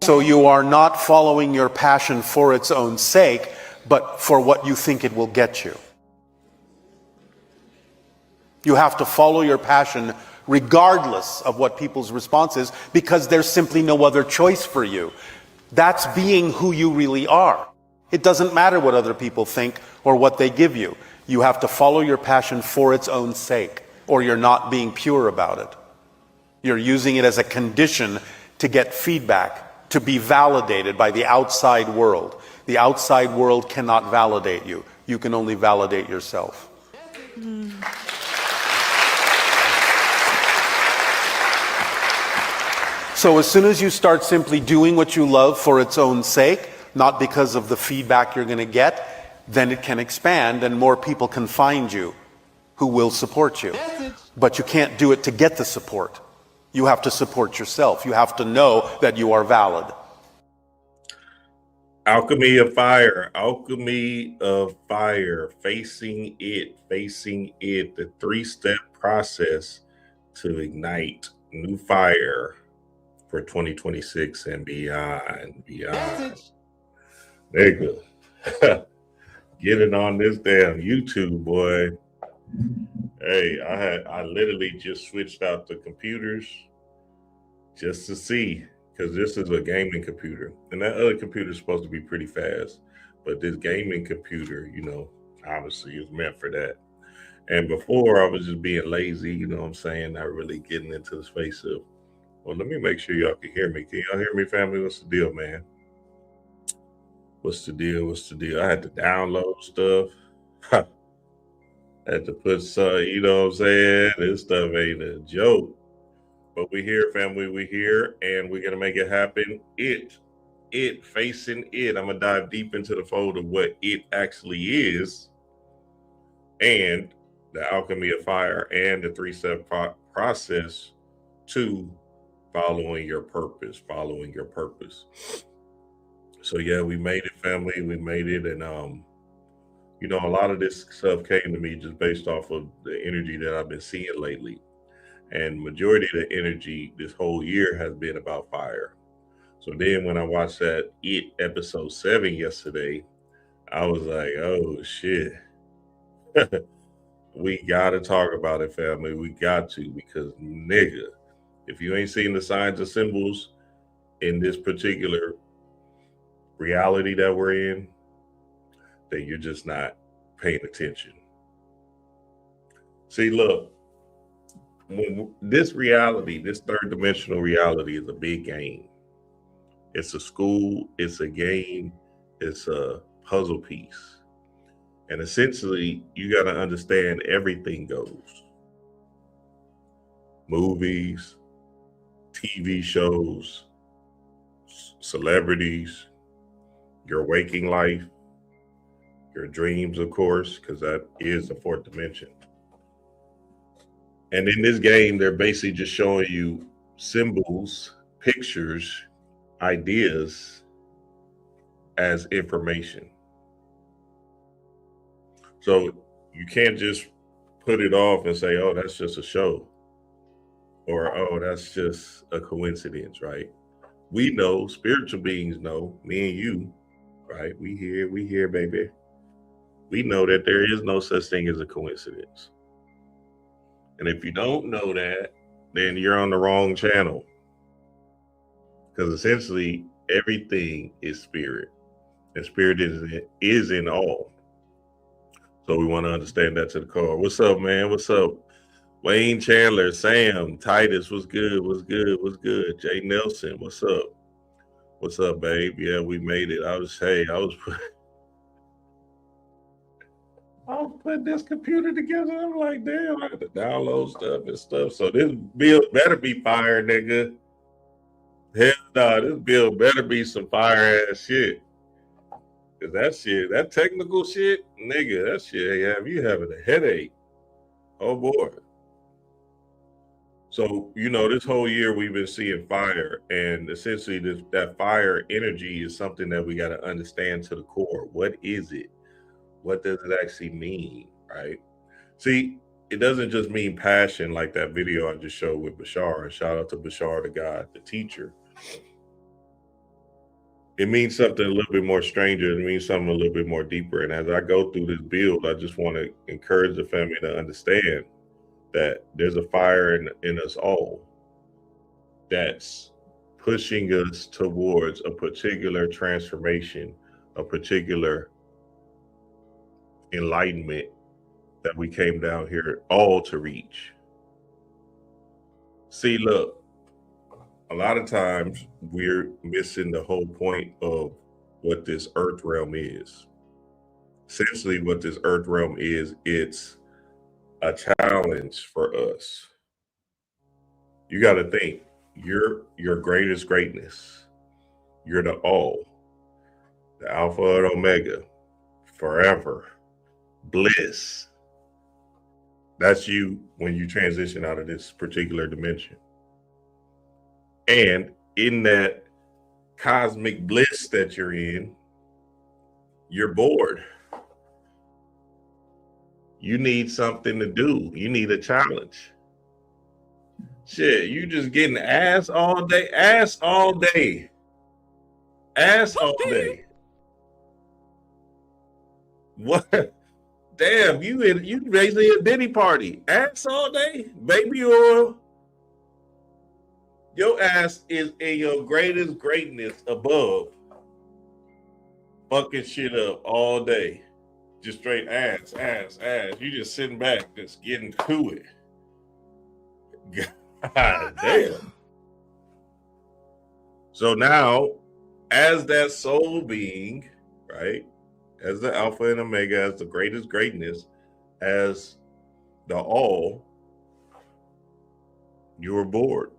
So you are not following your passion for its own sake, but for what you think it will get you. You have to follow your passion regardless of what people's response is, because there's simply no other choice for you. That's being who you really are. It doesn't matter what other people think or what they give you. You have to follow your passion for its own sake, or you're not being pure about it. You're using it as a condition to get feedback, to be validated by the outside world. The outside world cannot validate you. You can only validate yourself. So as soon as you start simply doing what you love for its own sake, not because of the feedback you're going to get, then it can expand and more people can find you who will support you. But you can't do it to get the support. You have to support yourself. You have to know that you are valid. Alchemy of fire, facing it, the 3-step process to ignite new fire for 2026 and beyond. Nigga, get it on this damn YouTube, boy. Hey, I literally just switched out the computers just to see, because this is a gaming computer, and that other computer is supposed to be pretty fast, but this gaming computer, obviously is meant for that. And before, I was just being lazy, what I'm saying, not really getting into the space of, well, let me make sure y'all can hear me. Can y'all hear me, family? What's the deal, man? What's the deal? I had to download stuff. Had to put some, what I'm saying? This stuff ain't a joke. But we here, family, we here, and we're going to make it happen. Facing it. I'm going to dive deep into the fold of what it actually is, and the alchemy of fire, and the 3-step process to following your purpose. So yeah, we made it, family. We made it. And, a lot of this stuff came to me just based off of the energy that I've been seeing lately. And majority of the energy this whole year has been about fire. So then when I watched that episode 7 yesterday, I was like, oh shit. We got to talk about it, family. We got to, because nigga, if you ain't seen the signs and symbols in this particular reality that we're in, then you're just not paying attention. See, look, this reality, this third dimensional reality, is a big game. It's a school, it's a game, it's a puzzle piece. And essentially, you got to understand everything goes. Movies, TV shows, celebrities, your waking life, your dreams, of course, because that is the fourth dimension. And in this game, they're basically just showing you symbols, pictures, ideas as information. So you can't just put it off and say, oh, that's just a show. Or, oh, that's just a coincidence, right? We know, spiritual beings know, me and you, right? We here, baby. We know that there is no such thing as a coincidence. And if you don't know that, then you're on the wrong channel. Because essentially, everything is spirit. And spirit is in all. So we want to understand that to the core. What's up, man? What's up? Wayne Chandler, Sam, Titus, what's good? Jay Nelson, what's up? What's up, babe? Yeah, we made it. I was putting this computer together. I'm like, damn, I got to download stuff and stuff. So this build better be fire, nigga. Hell no, this build better be some fire ass shit. Cause that shit, that technical shit, nigga, that shit have you having a headache. Oh boy. So, this whole year we've been seeing fire, and essentially that fire energy is something that we got to understand to the core. What is it? What does it actually mean, right? See, it doesn't just mean passion like that video I just showed with Bashar. And shout out to Bashar, the guy, the teacher. it means something a little bit more stranger. It means something a little bit more deeper. And as I go through this build, I just want to encourage the family to understand that there's a fire in us all that's pushing us towards a particular transformation, a particular enlightenment that we came down here all to reach. See, look, a lot of times we're missing the whole point of what this earth realm is. Essentially, what this earth realm is, it's a challenge for us. You got to think, you're your greatest greatness. You're the all, the alpha and omega, forever, bliss. That's you when you transition out of this particular dimension. And in that cosmic bliss that you're in, you're bored. You need something to do. You need a challenge. Shit, you just getting ass all day, ass all day, ass all day. What? Damn, you basically a Diddy party. Ass all day, baby oil. Your ass is in your greatest greatness above. Fucking shit up all day. Just straight ass, ass, ass. You just sitting back, just getting to it. God damn. So now, as that soul being, right, as the alpha and omega, as the greatest greatness, as the all, you were bored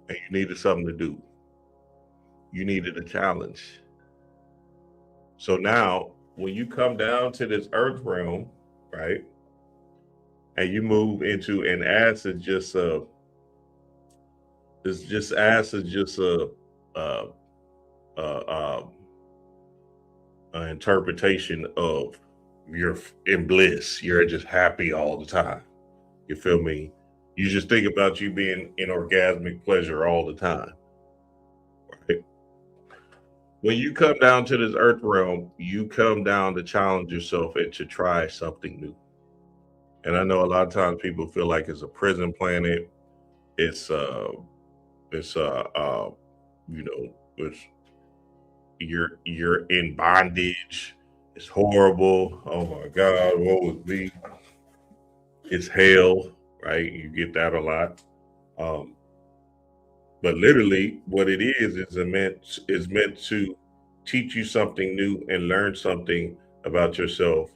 and you needed something to do. You needed a challenge. So now, when you come down to this earth realm, right, and you move into an acid, just a an interpretation of you're in bliss. You're just happy all the time. You feel me? You just think about you being in orgasmic pleasure all the time. Right? When you come down to this earth realm, you come down to challenge yourself and to try something new. And I know a lot of times people feel like it's a prison planet. It's you're in bondage. It's horrible. Oh my God, woe is me. It's hell, right? You get that a lot. But literally, what it is meant to teach you something new and learn something about yourself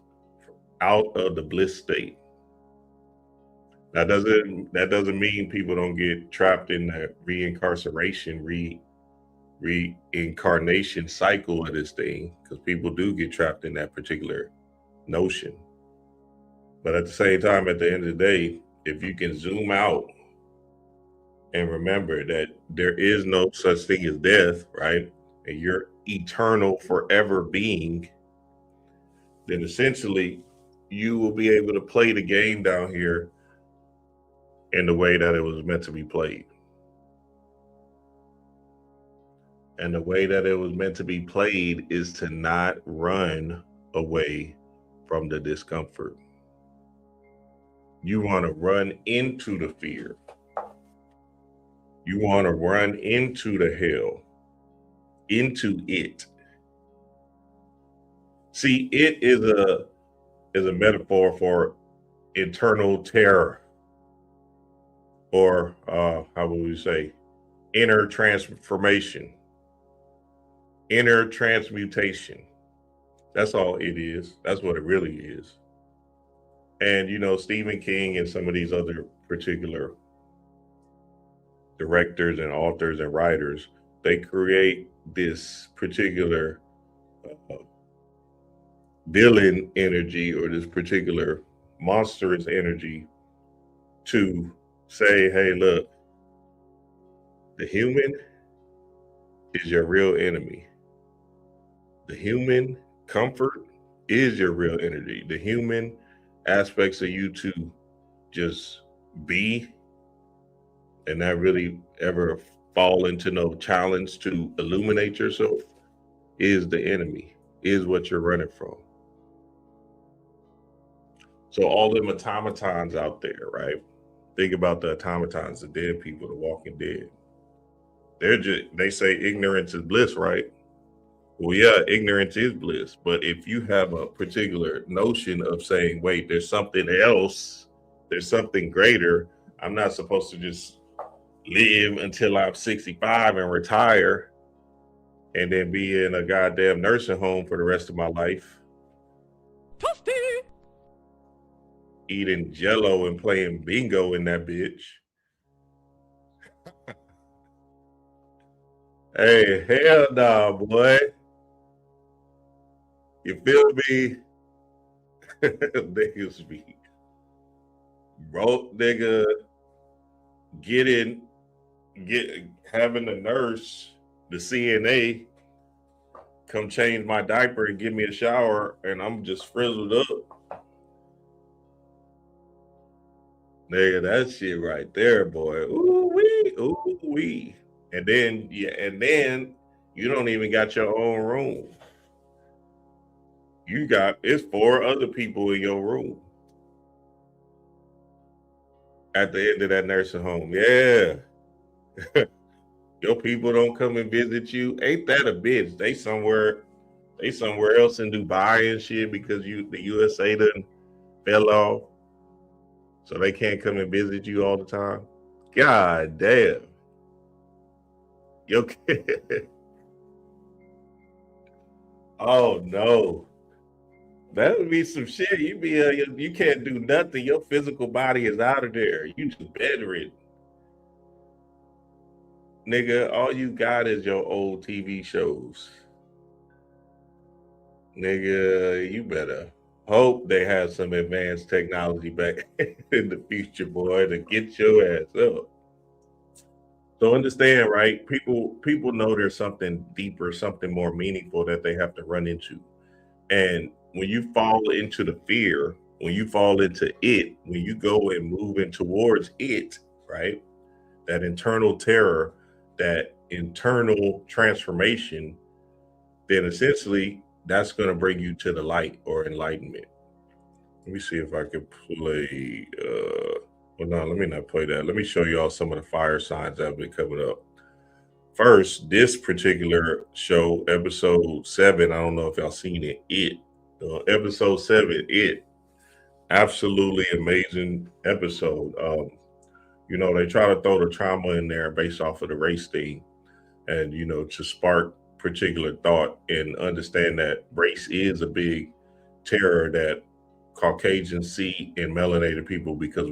out of the bliss state. That doesn't mean people don't get trapped in the reincarnation cycle of this thing, because people do get trapped in that particular notion. But at the same time, at the end of the day, if you can zoom out and remember that there is no such thing as death, right? And you're eternal forever being, then essentially you will be able to play the game down here in the way that it was meant to be played. And the way that it was meant to be played is to not run away from the discomfort. You want to run into the fear. You want to run into the hell, into it. See, it is a metaphor for internal terror, or how would we say, inner transformation, inner transmutation. That's all it is. That's what it really is. And Stephen King and some of these other particular directors and authors and writers, they create this particular villain energy, or this particular monstrous energy, to say, hey, look, the human is your real enemy. The human comfort is your real energy. The human aspects of you to just be and not really ever fall into no challenge to illuminate yourself, is the enemy, is what you're running from. So all them automatons out there, right? Think about the automatons, the dead people, the walking dead. They say ignorance is bliss, right? Well, yeah, ignorance is bliss. But if you have a particular notion of saying, wait, there's something else, there's something greater, I'm not supposed to just live until I'm 65 and retire and then be in a goddamn nursing home for the rest of my life. Toasty! Eating Jello and playing bingo in that bitch. Hey, hell nah, boy. You feel me? Niggas be broke, nigga. Having the nurse, the CNA, come change my diaper and give me a shower, and I'm just frizzled up. Nigga, that shit right there, boy. Ooh wee, ooh wee. And then you don't even got your own room. It's 4 other people in your room at the end of that nursing home. Yeah. Your people don't come and visit you. Ain't that a bitch? They somewhere else in Dubai and shit because the USA done fell off. So they can't come and visit you all the time. God damn. Your kid. Oh no. That would be some shit. You can't do nothing. Your physical body is out of there. You just bedridden. Nigga, all you got is your old TV shows. Nigga, you better hope they have some advanced technology back in the future, boy, to get your ass up. So understand, right? People know there's something deeper, something more meaningful that they have to run into. And when you fall into the fear, when you fall into it, when you go and move in towards it, right? That internal terror, that internal transformation, then essentially that's going to bring you to the light or enlightenment. Let me see if I can play. Well, no, let me not play that. Let me show you all some of the fire signs that have been coming up. First, this particular show, episode 7. I don't know if y'all seen it. Episode 7. Absolutely amazing episode. They try to throw the trauma in there based off of the race thing, and to spark particular thought and understand that race is a big terror that Caucasians see in melanated people because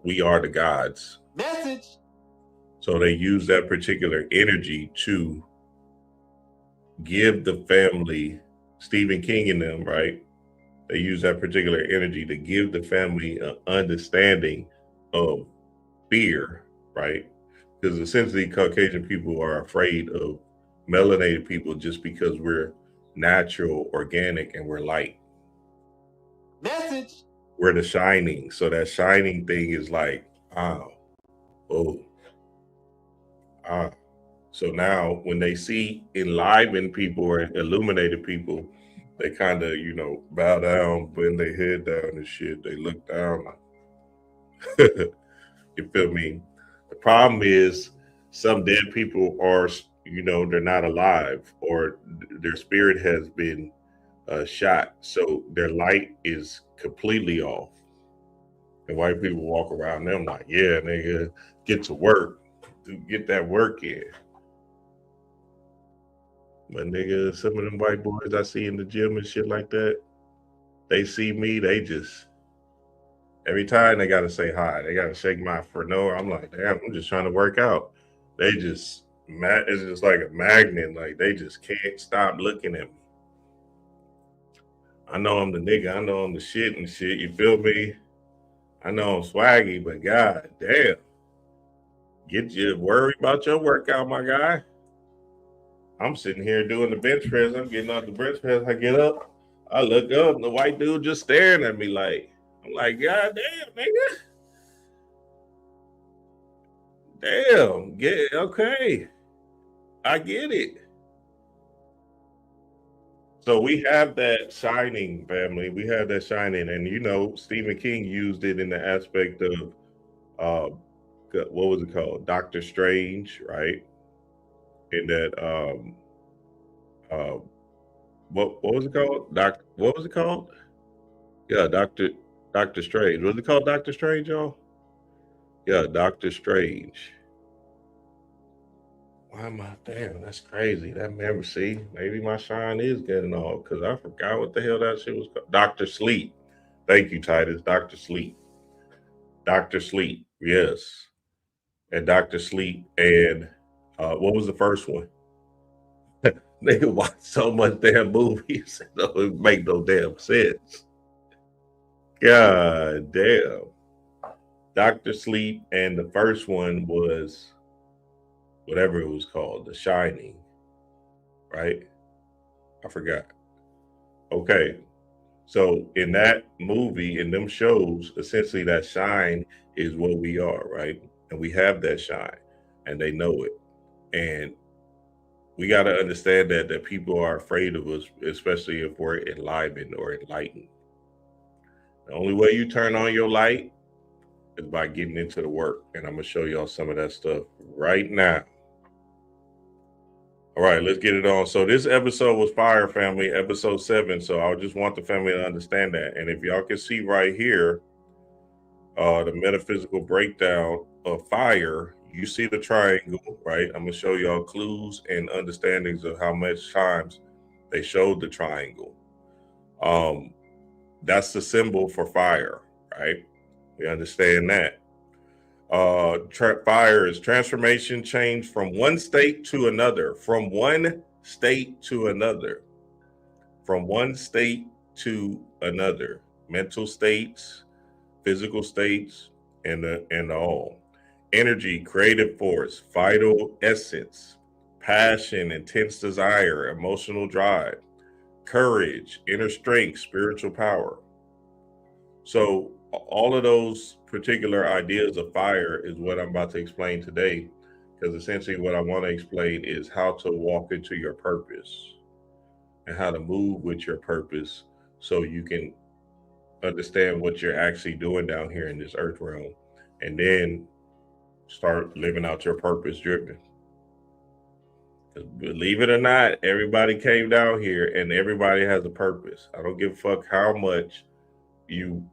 we are the gods. Message. So they use that particular energy to give the family, Stephen King and them, right? They use that particular energy to give the family an understanding of fear, right? Because essentially Caucasian people are afraid of melanated people just because we're natural, organic, and we're light. Message. We're the shining. So that shining thing is like, So now when they see enlivened people or illuminated people, they kind of, bow down, bend their head down and shit. They look down. You feel me? The problem is some dead people are, they're not alive or their spirit has been shot. So their light is completely off. And white people walk around them like, yeah, nigga, get to work. Get that work in. But nigga, some of them white boys I see in the gym and shit like that, they see me, they just, every time they gotta say hi. They gotta shake my frenor. I'm like, damn, I'm just trying to work out. They just, it's just like a magnet. Like they just can't stop looking at me. I know I'm the nigga. I know I'm the shit and shit. You feel me? I know I'm swaggy, but god damn. Get you worried about your workout, my guy. I'm sitting here doing the bench press. I'm getting off the bench press. I get up. I look up. And the white dude just staring at me like, I'm like, god damn, nigga. Damn. Okay. I get it. So we have that shining, family. We have that shining, and you know, Stephen King used it in the aspect of uh, what was it called, Doctor Strange, right? In that uh, what was it called? What was it called? Yeah, Doctor Strange. Was it called Doctor Strange, y'all? Yeah, Doctor Strange. Why am I damn? That's crazy. That memory. See, maybe my shine is getting off because I forgot what the hell that shit was called. Doctor Sleep. Thank you, Titus. Doctor Sleep. Doctor Sleep. Yes, and Doctor Sleep. And what was the first one? They watch so much damn movies. It don't make no damn sense. God damn. Doctor Sleep, and the first one was whatever it was called, The Shining, right? I forgot. Okay, so in that movie, in them shows, essentially that shine is what we are, right? And we have that shine, and they know it. And we got to understand that people are afraid of us, especially if we're enlivened or enlightened. The only way you turn on your light is by getting into the work, and I'm gonna show y'all some of that stuff right now. All right, let's get it on. So this episode was Fire, family, episode 7. So I just want the family to understand that. And if y'all can see right here, the metaphysical breakdown of fire, you see the triangle, right? I'm gonna show y'all clues and understandings of how much times they showed the triangle. That's the symbol for fire, right? We understand that. Fire is transformation, change from one state to another, from one state to another, from one state to another, mental states, physical states, and all. Energy, creative force, vital essence, passion, intense desire, emotional drive, courage, inner strength, spiritual power. So all of those particular ideas of fire is what I'm about to explain today, because essentially what I want to explain is how to walk into your purpose and how to move with your purpose so you can understand what you're actually doing down here in this earth realm, and then start living out your purpose driven. Believe it or not, everybody came down here and everybody has a purpose. I don't give a fuck how much you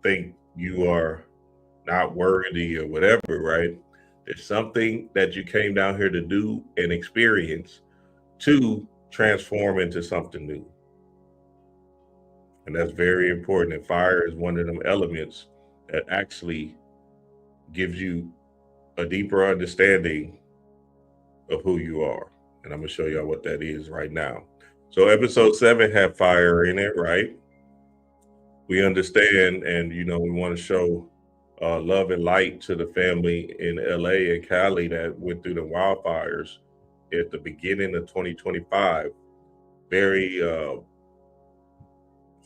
think you are not worthy or whatever, right? There's something that you came down here to do and experience to transform into something new. And that's very important. And fire is one of them elements that actually gives you a deeper understanding of who you are. And I'm going to show y'all what that is right now. So episode 7 had fire in it, right? We understand, and we want to show love and light to the family in LA and Cali that went through the wildfires at the beginning of 2025. Very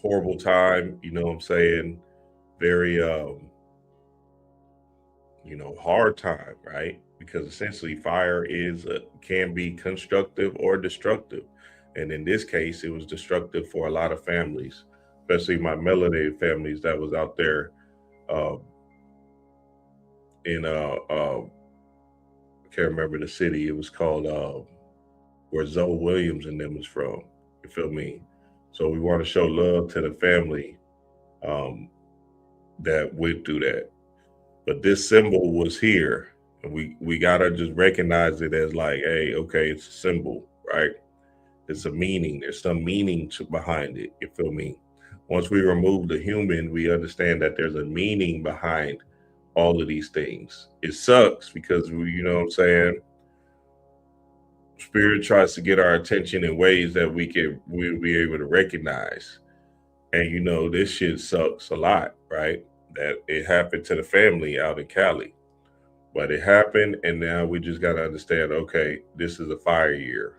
horrible time, you know what I'm saying? Very hard time, right? Because essentially fire can be constructive or destructive. And in this case, it was destructive for a lot of families, especially my melanated families that was out there in I can't remember the city. It was called where Zoe Williams and them was from. You feel me? So we want to show love to the family that went through that. But this symbol was here, and we gotta just recognize it as like, hey, okay, it's a symbol, right? It's a meaning. There's some meaning behind it. You feel me? Once we remove the human, we understand that there's a meaning behind all of these things. It sucks because you know what I'm saying? Spirit tries to get our attention in ways that we'll be able to recognize. And this shit sucks a lot, right? That it happened to the family out in Cali. But it happened, and now we just gotta understand, okay, this is a fire year.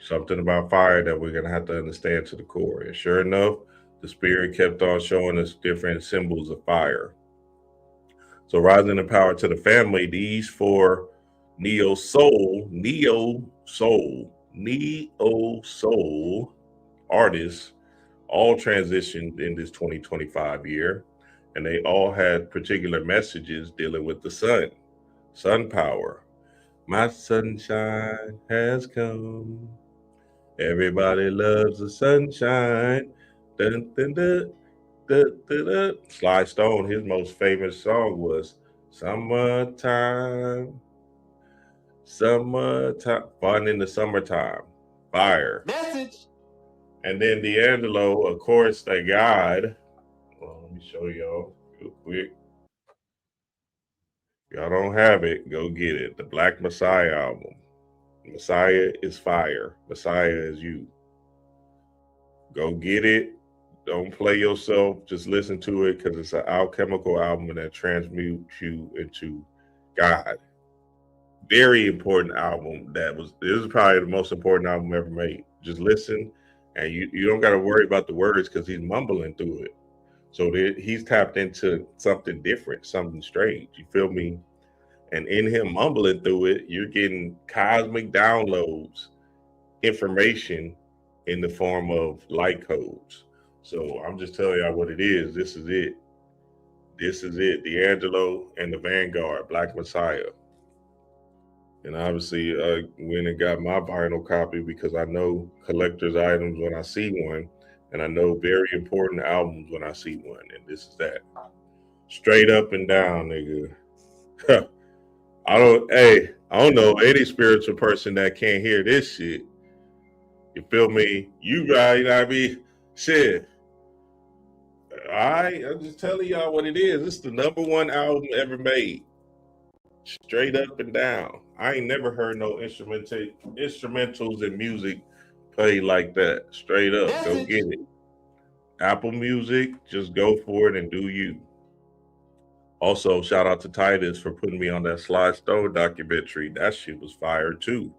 Something about fire that we're gonna have to understand to the core. And sure enough, the spirit kept on showing us different symbols of fire. So rising in power to the family, these 4 neo soul neo-soul artists all transitioned in this 2025 year, and they all had particular messages dealing with the sun power. My sunshine has come. Everybody loves the sunshine. Dun, dun, dun, dun, dun, dun. Sly Stone, his most famous song was Summertime. Summertime. Fun in the summertime. Fire. Message. And then D'Angelo, of course, thank God. Well, let me show y'all real quick. Y'all don't have it, go get it. The Black Messiah album. Messiah is fire. Messiah is you. Go get it. Don't play yourself. Just listen to it because it's an alchemical album that transmutes you into God. Very important album. This is probably the most important album ever made. Just listen, and you don't got to worry about the words because he's mumbling through it. So he's tapped into something different, something strange. You feel me? And in him mumbling through it, you're getting cosmic downloads, information in the form of light codes. So I'm just telling y'all what it is. This is it. This is it. D'Angelo and the Vanguard, Black Messiah. And obviously, I went and got my vinyl copy because I know collector's items when I see one, and I know very important albums when I see one. And this is that. Straight up and down, nigga. I don't know any spiritual person that can't hear this shit. You feel me? You know what I mean? Shit. I'm just telling y'all what it is. It's the #1 album ever made. Straight up and down. I ain't never heard no instrumentals and music played like that. Straight up. Go get it. Apple Music, just go for it and do you. Also, shout out to Titus for putting me on that Sly Stone documentary. That shit was fire too.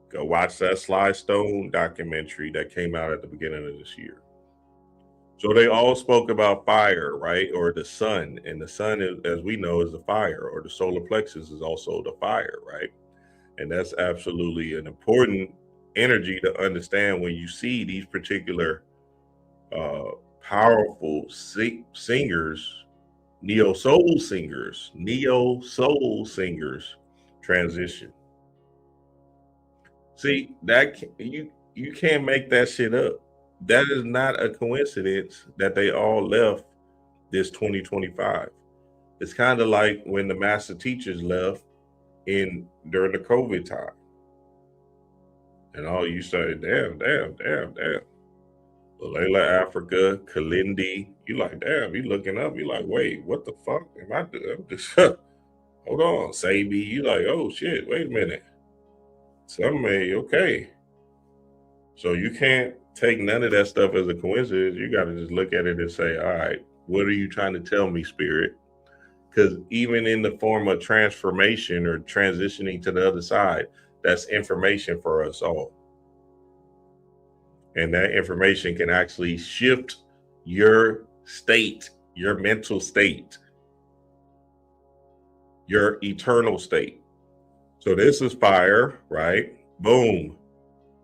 Go watch that Sly Stone documentary that came out at the beginning of this year. So they all spoke about fire, right? Or the sun. And the sun, is, as we know, is the fire, or the solar plexus is also the fire, right? And that's absolutely an important energy to understand when you see these particular powerful singers, neo-soul singers transition. See, that you can't make that shit up. That is not a coincidence that they all left this 2025. It's kind of like when the master teachers left during the COVID time. And all you say, damn. Layla Africa, Kalindi, you like, damn, you looking up, you like, wait, what the fuck am I doing? I'm just, hold on, Sabi, you like, oh shit, wait a minute. Okay. So you can't take none of that stuff as a coincidence. You got to just look at it and say, all right, what are you trying to tell me, Spirit? Because even in the form of transformation or transitioning to the other side, that's information for us all. And that information can actually shift your state, your mental state, your eternal state. So this is fire, right? Boom.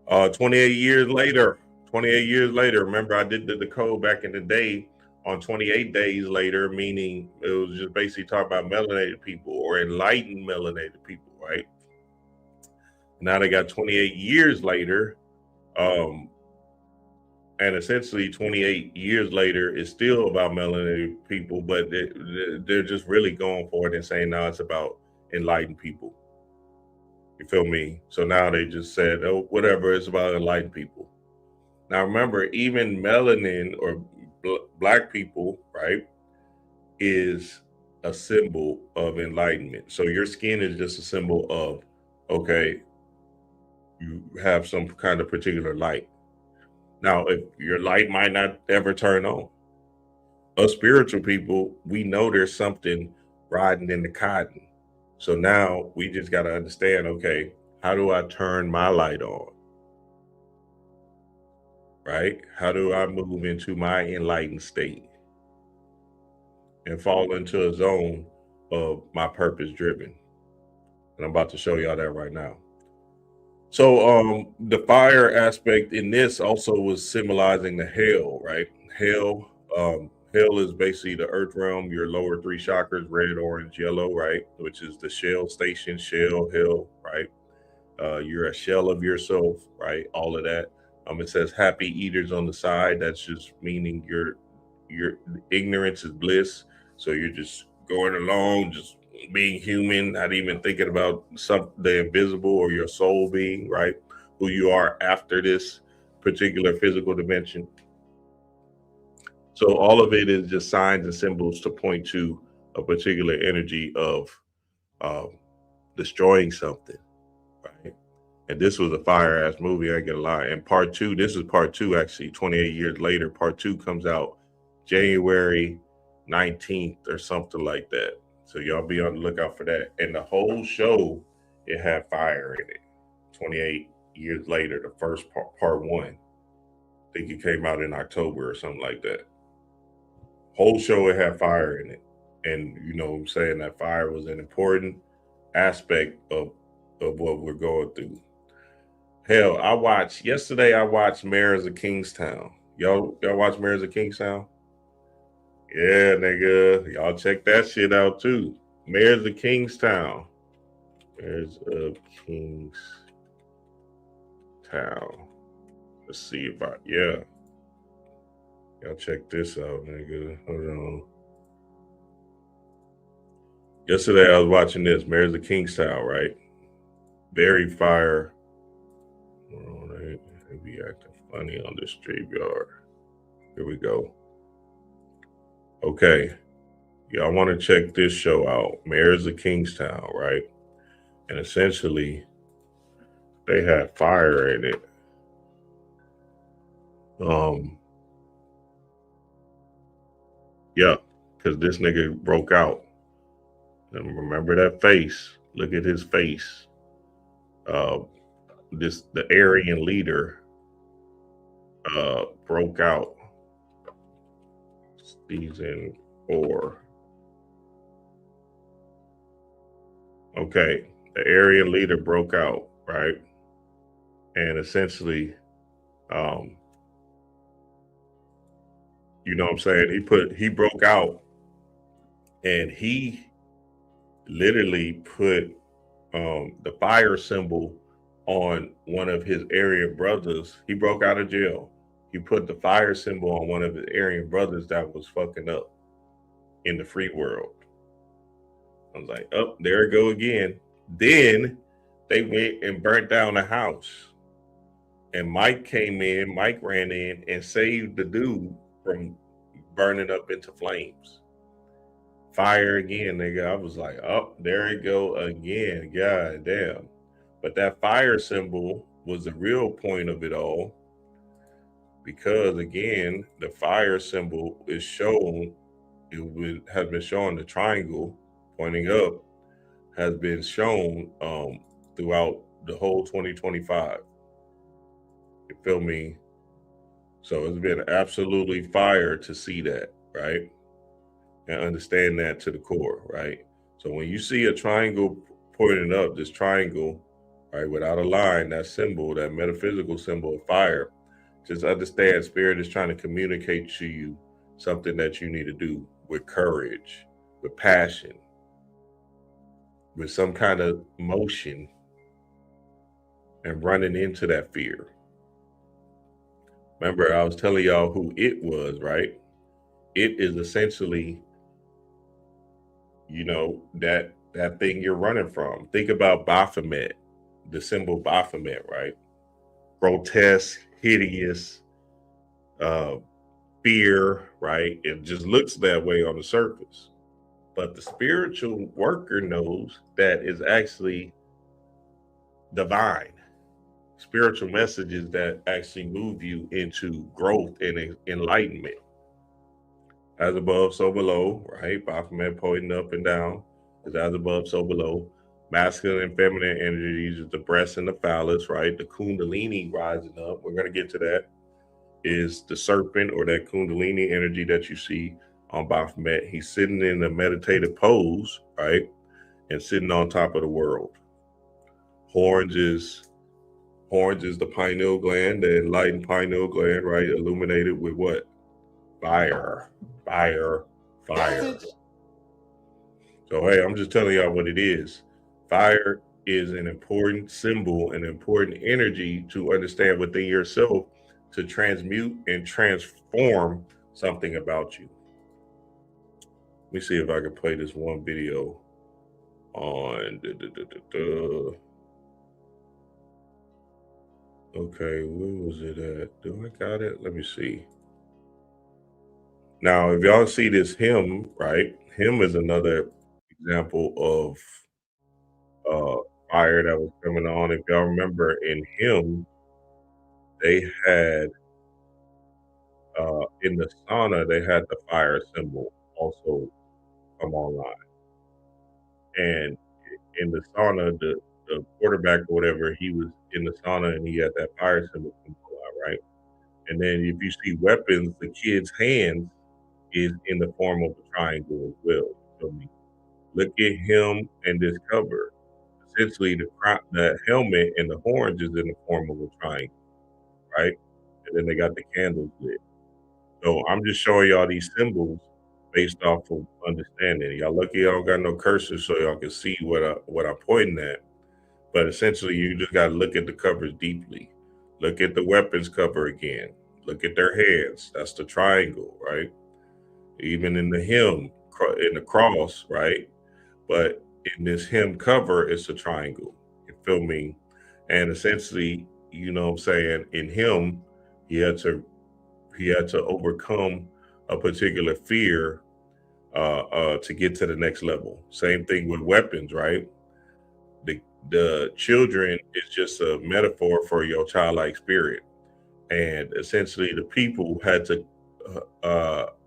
28 years later, remember I did the code back in the day on 28 days later, meaning it was just basically talking about melanated people or enlightened melanated people, right? Now they got 28 years later, and essentially 28 years later is still about melanated people, but they're just really going for it and saying, no, it's about enlightened people. You feel me? So now they just said, oh, whatever, it's about enlightened people. Now remember, even melanin or black people, right, is a symbol of enlightenment. So your skin is just a symbol of, okay, you have some kind of particular light. Now, if your light might not ever turn on. Us spiritual people, we know there's something riding in the cotton. So now we just got to understand, okay, how do I turn my light on? Right? How do I move into my enlightened state and fall into a zone of my purpose driven? And I'm about to show y'all that right now. So the fire aspect in this also was symbolizing the hell, right? Hell is basically the earth realm, your lower three chakras, red, orange, yellow, right? Which is the shell station, shell, hell, right? You're a shell of yourself, right? All of that. It says happy eaters on the side. That's just meaning your ignorance is bliss. So you're just going along, just being human, not even thinking about the invisible or your soul being, right? Who you are after this particular physical dimension. So all of it is just signs and symbols to point to a particular energy of um, destroying something, right? And this was a fire ass movie. I get a lot. And part two, this is part two actually. 28 years later, part two comes out January 19th or something like that. So y'all be on the lookout for that. And the whole show, it had fire in it. 28 years later, the first part one. I think it came out in October or something like that. Whole show, it had fire in it. And you know what I'm saying, that fire was an important aspect of what we're going through. Hell, I watched Mayors of Kingstown. Y'all watch Mayors of Kingstown? Yeah, nigga. Y'all check that shit out too. Mayors of Kingstown. Mayors of Kingstown. Let's see if yeah. Y'all check this out, nigga. Hold on. Yesterday I was watching this, Mayors of Kingstown, right? Very fire. Oh, they be acting funny on this StreamYard. Here we go. Okay. Y'all want to check this show out, Mayors of Kingstown, right? And essentially, they had fire in it. Yeah, because this nigga broke out. And remember that face. Look at his face. The Aryan leader broke out. Season 4. Okay, the Aryan leader broke out, right? And essentially, you know what I'm saying? He broke out and he literally put the fire symbol on one of his Aryan brothers. He broke out of jail. He put the fire symbol on one of his Aryan brothers that was fucking up in the free world. I was like, oh, there it go again. Then they went and burnt down the house. And Mike ran in and saved the dude from burning up into flames. Fire again, nigga. I was like, oh, there it go again. God damn. But that fire symbol was the real point of it all. Because again, the fire symbol is shown, has been shown, the triangle pointing up has been shown throughout the whole 2025. You feel me? So it's been absolutely fire to see that, right? And understand that to the core, right? So when you see a triangle pointing up, this triangle, right, without a line, that symbol, that metaphysical symbol of fire, just understand spirit is trying to communicate to you something that you need to do with courage, with passion, with some kind of motion, and running into that fear. Remember, I was telling y'all who it was, right? It is essentially, you know, that thing you're running from. Think about Baphomet, the symbol Baphomet, right? Grotesque, hideous, fear, right? It just looks that way on the surface. But the spiritual worker knows that is actually divine. Spiritual messages that actually move you into growth and enlightenment. As above, so below, right? Baphomet pointing up and down is as above, so below. Masculine and feminine energies is the breast and the phallus, right? The kundalini rising up. We're going to get to that. Is the serpent or that kundalini energy that you see on Baphomet. He's sitting in a meditative pose, right? And sitting on top of the world. Horns is Horns is the pineal gland, the enlightened pineal gland, right? Illuminated with what? Fire, fire, fire. So, hey, I'm just telling y'all what it is. Fire is an important symbol, an important energy to understand within yourself to transmute and transform something about you. Let me see if I can play this one video on. Okay, where was it at? Do I got it? Let me see. Now, if y'all see this hymn, right? Hymn is another example of fire that was coming on. If y'all remember in hymn, they had in the sauna, they had the fire symbol also come online. And in the sauna, the quarterback or whatever, he was in the sauna and he had that fire symbol come online, right? And then if you see weapons, the kid's hands is in the form of a triangle as well. So look at him and this cover. Essentially, the helmet and the horns is in the form of a triangle, right? And then they got the candles lit. So I'm just showing y'all these symbols based off of understanding. Y'all lucky y'all don't got no cursors so y'all can see what I'm pointing at. But essentially, you just got to look at the covers deeply. Look at the weapons cover again. Look at their hands. That's the triangle, right? Even in the hymn, in the cross, right? But in this hymn cover, it's a triangle. You feel me? And essentially, you know what I'm saying, in him, he had to overcome a particular fear to get to the next level. Same thing with weapons, right? The children is just a metaphor for your childlike spirit, and essentially the people had to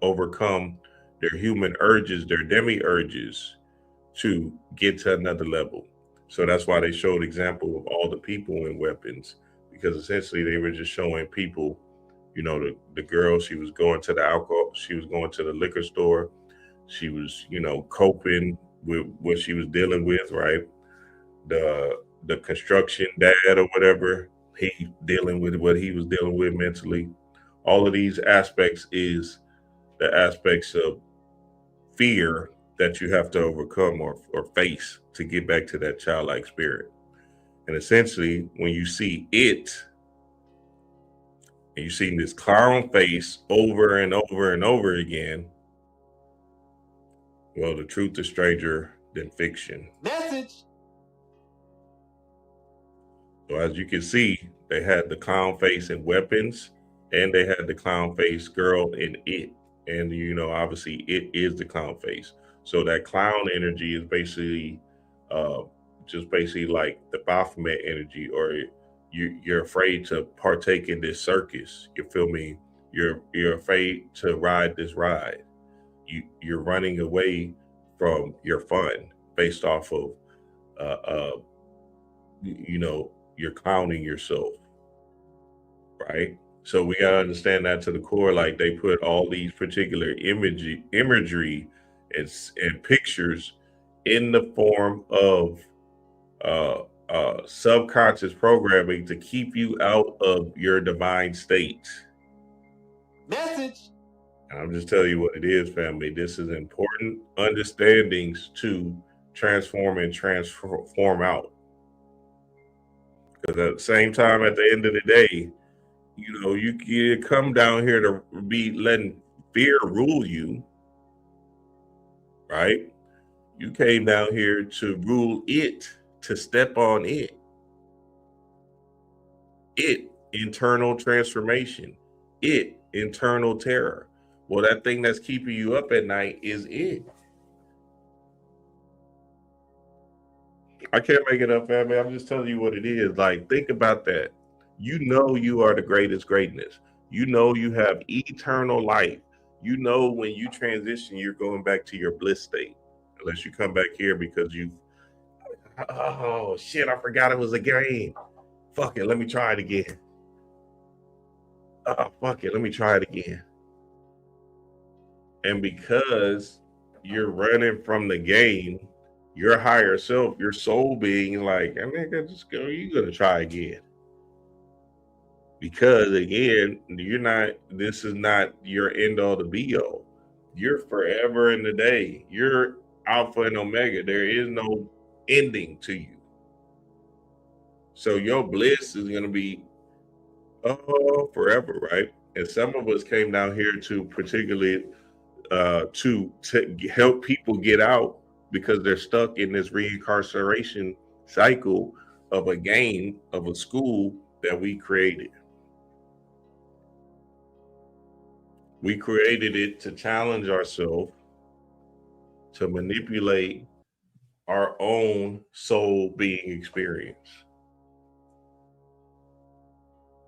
overcome their human urges, their demi urges, to get to another level. So that's why they showed example of all the people in weapons, because essentially they were just showing people, you know, the girl, she was going to the alcohol, she was going to the liquor store, she was, you know, coping with what she was dealing with, right? The construction dad or whatever, he dealing with what he was dealing with mentally. All of these aspects is the aspects of fear that you have to overcome or face to get back to that childlike spirit. And essentially, when you see it, and you see this clown face over and over and over again, well, the truth is stranger than fiction. Message. So as you can see, they had the clown face in weapons, and they had the clown face girl in it. And you know, obviously, it is the clown face. So that clown energy is basically, uh, just basically like the Baphomet energy, or you're afraid to partake in this circus. You feel me? You're afraid to ride this ride. You're running away from your fun based off of, uh, uh, you know, you're clowning yourself, right? So we gotta understand that to the core. Like they put all these particular imagery and pictures in the form of uh, subconscious programming to keep you out of your divine state. Message. And I'm just telling you what it is, family. This is important understandings to transform and transform out. Because at the same time, at the end of the day, you know, you come down here to be letting fear rule you, right? You came down here to rule it, to step on it. It, internal transformation. It, internal terror. Well, that thing that's keeping you up at night is it. I can't make it up, family. I'm just telling you what it is. Like, think about that. You know you are the greatest greatness. You know you have eternal life. You know when you transition, you're going back to your bliss state. Unless you come back here because oh shit, I forgot it was a game. Fuck it, let me try it again. Oh, fuck it, let me try it again. And because you're running from the game, your higher self, your soul being like, I mean, just go, you're gonna try again. Because again, this is not your end all to be all. You're forever in the day. You're Alpha and Omega. There is no ending to you. So your bliss is going to be forever, right? And some of us came down here to particularly to help people get out because they're stuck in this reincarceration cycle of a game, of a school that we created. We created it to challenge ourselves, to manipulate our own soul being experience.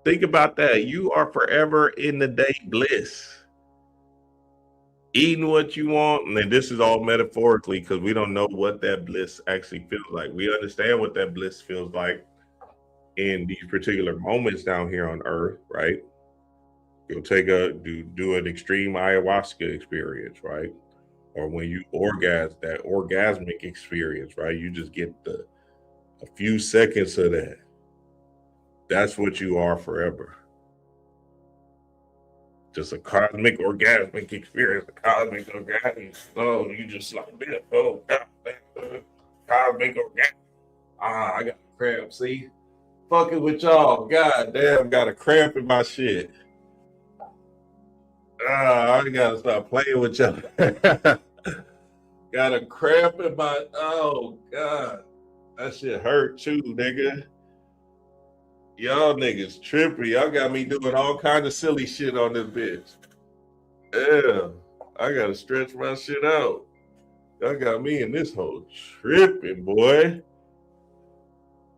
Think about that. You are forever in the day bliss. Eating what you want, and this is all metaphorically because we don't know what that bliss actually feels like. We understand what that bliss feels like in these particular moments down here on Earth, right? You'll do an extreme ayahuasca experience, right? Or when you that orgasmic experience, right? You just get a few seconds of that. That's what you are forever. Just a cosmic orgasmic experience, a cosmic orgasm. Oh, you just like this. Oh, God, cosmic orgasm. I got a cramp, see? Fucking with y'all. God damn, got a cramp in my shit. I gotta stop playing with y'all. Got a cramp in my, oh God. That shit hurt too, nigga. Y'all niggas trippy. Y'all got me doing all kinds of silly shit on this bitch. Yeah, I gotta stretch my shit out. Y'all got me in this hole tripping, boy.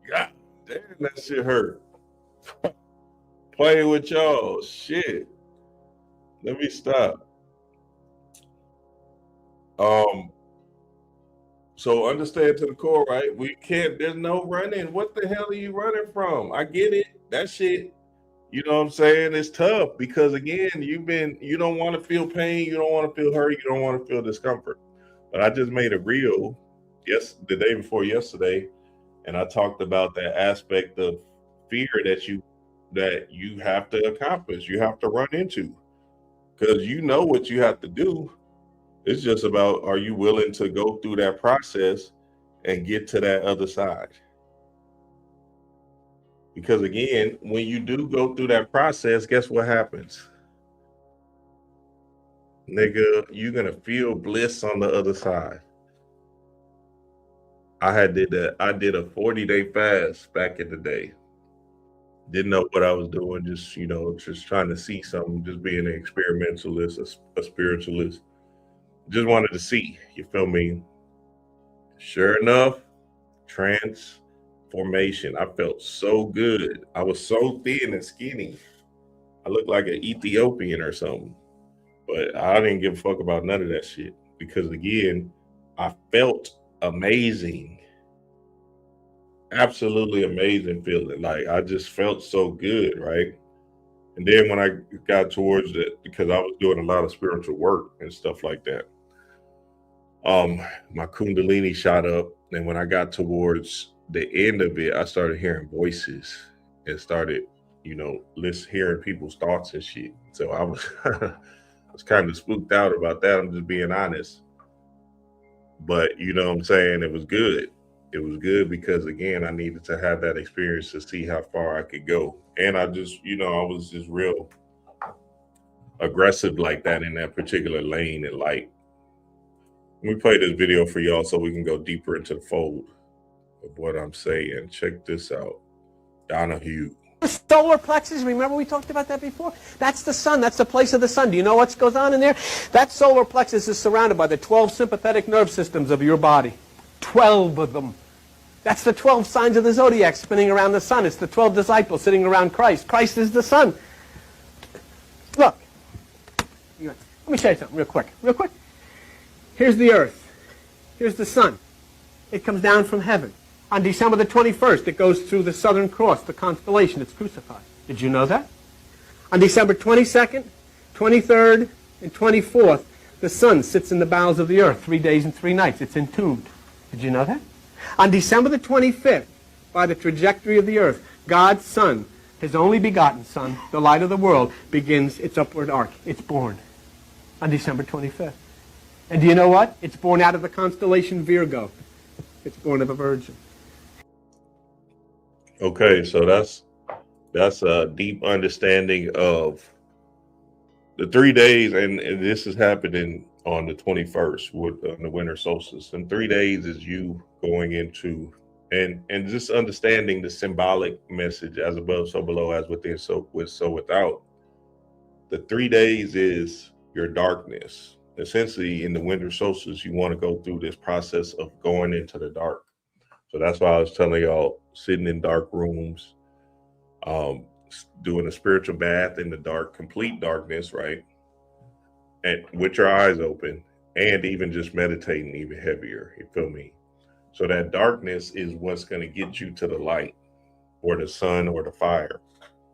God damn, that shit hurt. Playing with y'all, shit. Let me stop. So understand to the core, right? There's no running. What the hell are you running from? I get it. That shit, you know what I'm saying? It's tough because again, you don't want to feel pain. You don't want to feel hurt. You don't want to feel discomfort. But I just made a reel the day before yesterday. And I talked about that aspect of fear that you have to accomplish. You have to run into. Because you know what you have to do. It's just about, are you willing to go through that process and get to that other side? Because again, when you do go through that process, guess what happens? Nigga, you're going to feel bliss on the other side. I did a 40-day fast back in the day. Didn't know what I was doing, just trying to see something, just being an experimentalist, a spiritualist. Just wanted to see, you feel me? Sure enough, transformation. I felt so good. I was so thin and skinny. I looked like an Ethiopian or something. But I didn't give a fuck about none of that shit. Because again, I felt amazing. Absolutely amazing feeling. Like I just felt so good, right? And then when I got towards it, because I was doing a lot of spiritual work and stuff like that, my Kundalini shot up. And when I got towards the end of it, I started hearing voices and started, hearing people's thoughts and shit. So I was, I was kind of spooked out about that. I'm just being honest. But you know what I'm saying? It was good. It was good because again, I needed to have that experience to see how far I could go. And I just, I was just real aggressive like that in that particular lane and light. Let me play this video for y'all so we can go deeper into the fold of what I'm saying. Check this out. Donahue. Solar plexus, remember we talked about that before? That's the sun, that's the place of the sun. Do you know what goes on in there? That solar plexus is surrounded by the 12 sympathetic nerve systems of your body. 12 of them. That's the 12 signs of the zodiac spinning around the sun. It's the 12 disciples sitting around Christ. Christ is the sun. Look. Let me show you something real quick. Real quick. Here's the earth. Here's the sun. It comes down from heaven. On December the 21st, it goes through the Southern Cross, the constellation. It's crucified. Did you know that? On December 22nd, 23rd, and 24th, the sun sits in the bowels of the earth 3 days and 3 nights. It's entombed. Did you know that? On December the 25th, by the trajectory of the earth, God's Son his only begotten Son, the light of the world, begins its upward arc. It's born on December 25th. And do you know what? It's born out of the constellation Virgo. It's born of a virgin. Okay, so that's a deep understanding of the 3 days, and this is happening on the 21st with the winter solstice. And 3 days is you going into and just understanding the symbolic message, as above, so below, as within, so without. The 3 days is your darkness. Essentially, in the winter solstice, you want to go through this process of going into the dark. So that's why I was telling y'all, sitting in dark rooms, doing a spiritual bath in the dark, complete darkness, right? And with your eyes open, and even just meditating even heavier, you feel me? So that darkness is what's going to get you to the light, or the sun, or the fire,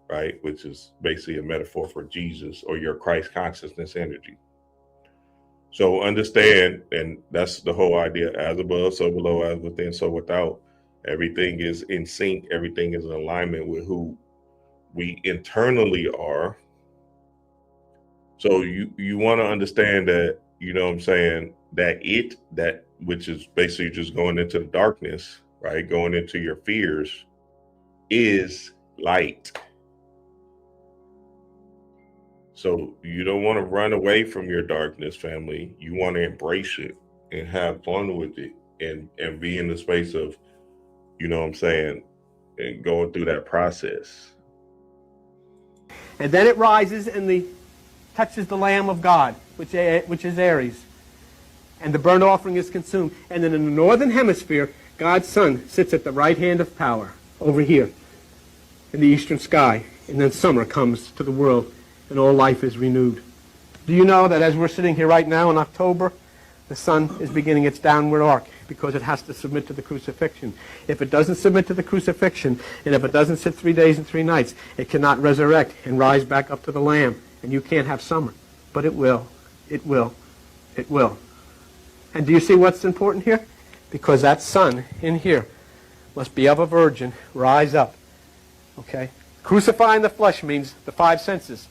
right? Which is basically a metaphor for Jesus, or your Christ consciousness energy. So understand, and that's the whole idea, as above, so below, as within, so without. Everything is in sync. Everything is in alignment with who we internally are. So you want to understand that, you know what I'm saying, that which is basically just going into the darkness, right? Going into your fears is light. So you don't want to run away from your darkness, family. You want to embrace it and have fun with it, and be in the space of, you know what I'm saying, and going through that process. And then it rises and touches the Lamb of God, which is Aries. And the burnt offering is consumed. And then in the northern hemisphere, God's Son sits at the right hand of power, over here, in the eastern sky. And then summer comes to the world, and all life is renewed. Do you know that as we're sitting here right now in October, the sun is beginning its downward arc, because it has to submit to the crucifixion. If it doesn't submit to the crucifixion, and if it doesn't sit 3 days and 3 nights, it cannot resurrect and rise back up to the Lamb, and you can't have summer. But it will. It will. It will. And do you see what's important here? Because that sun in here must be of a virgin, rise up. Okay? Crucifying the flesh means the 5 senses.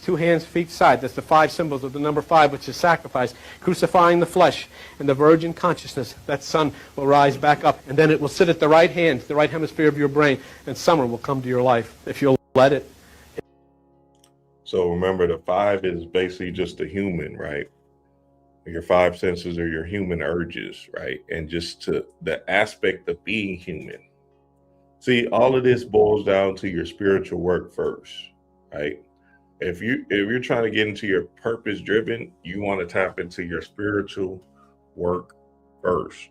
2 hands, feet, side. That's the 5 symbols of the number 5, which is sacrifice. Crucifying the flesh and the virgin consciousness, that sun will rise back up, and then it will sit at the right hand, the right hemisphere of your brain, and summer will come to your life if you'll let it. So remember, the 5 is basically just the human, right? Your 5 senses are your human urges, right? And just to the aspect of being human. See, all of this boils down to your spiritual work first, right? If you're trying to get into your purpose driven, you want to tap into your spiritual work first.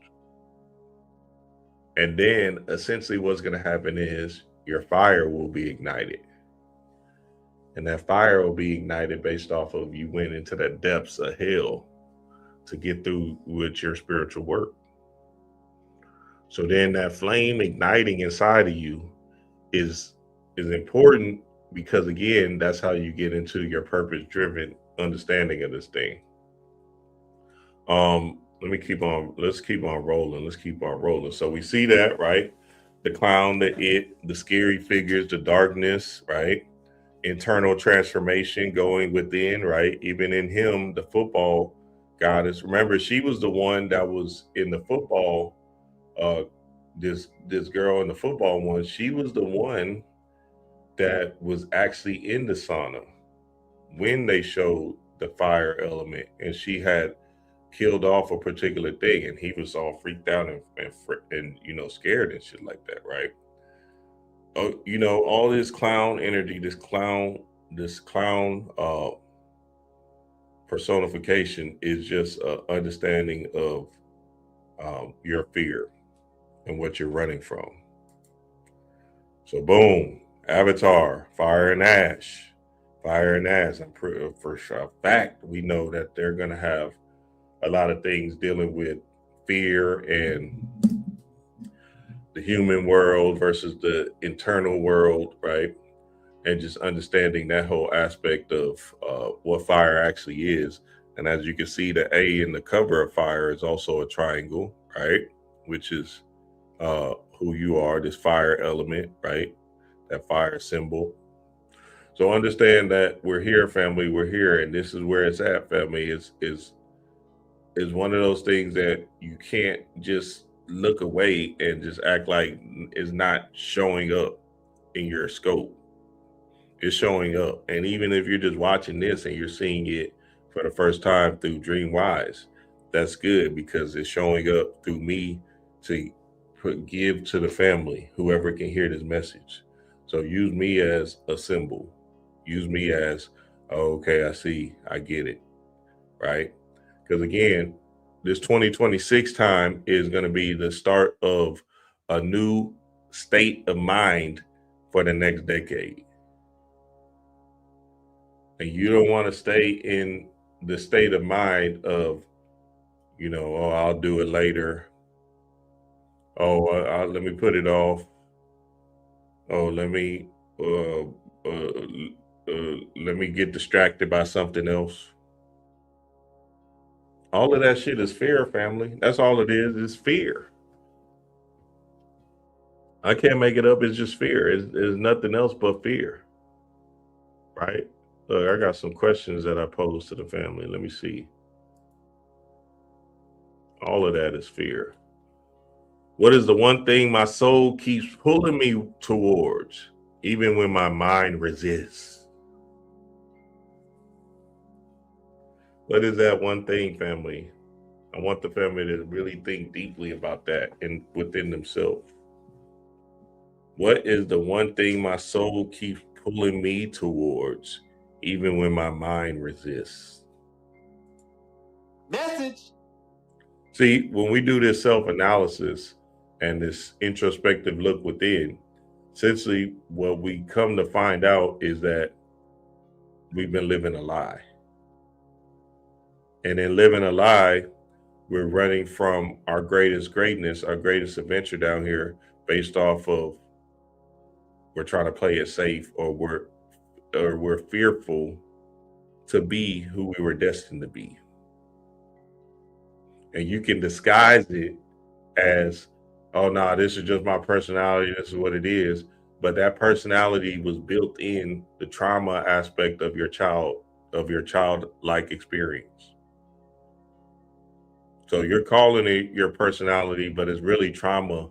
And then essentially what's going to happen is your fire will be ignited. And that fire will be ignited based off of you went into the depths of hell to get through with your spiritual work. So then that flame igniting inside of you is important, because again, that's how you get into your purpose driven understanding of this thing. Let's keep on rolling. So we see that, right? The clown, the scary figures, the darkness, right? Internal transformation going within, right? Even in him, the football goddess. Remember, she was the one that was in the football, this girl in the football one, she was the one that was actually in the sauna when they showed the fire element, and she had killed off a particular thing, and he was all freaked out and you know, scared and shit like that, right? Oh, you know, all this clown energy, this clown personification is just an understanding of your fear and what you're running from. So boom, Avatar, fire and ash. And for a fact, we know that they're going to have a lot of things dealing with fear and the human world versus the internal world, right? And just understanding that whole aspect of what fire actually is. And as you can see, the A in the cover of fire is also a triangle, right? Which is who you are, this fire element, right? that fire symbol. So understand that we're here, family. We're here, and this is where it's at, family. Is one of those things that you can't just look away and just act like is not showing up in your scope. It's showing up, and even if you're just watching this and you're seeing it for the first time through DreamWise, that's good because it's showing up through me to give to the family, whoever can hear this message. So use me as a symbol. Use me as, oh, okay, I see, I get it, right? Because again, this 2026 time is going to be the start of a new state of mind for the next decade. And you don't want to stay in the state of mind of, oh, I'll do it later. Oh, let me put it off. Oh, let me get distracted by something else. All of that shit is fear, family. That's all it is fear. I can't make it up. It's just fear. It's nothing else but fear, right? Look, I got some questions that I posed to the family. Let me see. All of that is fear. What is the one thing my soul keeps pulling me towards, even when my mind resists? What is that one thing, family? I want the family to really think deeply about that and within themselves. What is the one thing my soul keeps pulling me towards, even when my mind resists? Message. See, when we do this self-analysis and this introspective look within, essentially what we come to find out is that we've been living a lie. And in living a lie, we're running from our greatest greatness, our greatest adventure down here, based off of we're trying to play it safe, or we're fearful to be who we were destined to be. And you can disguise it as, oh no, this is just my personality, this is what it is. But that personality was built in the trauma aspect of your childlike experience. So you're calling it your personality, but it's really trauma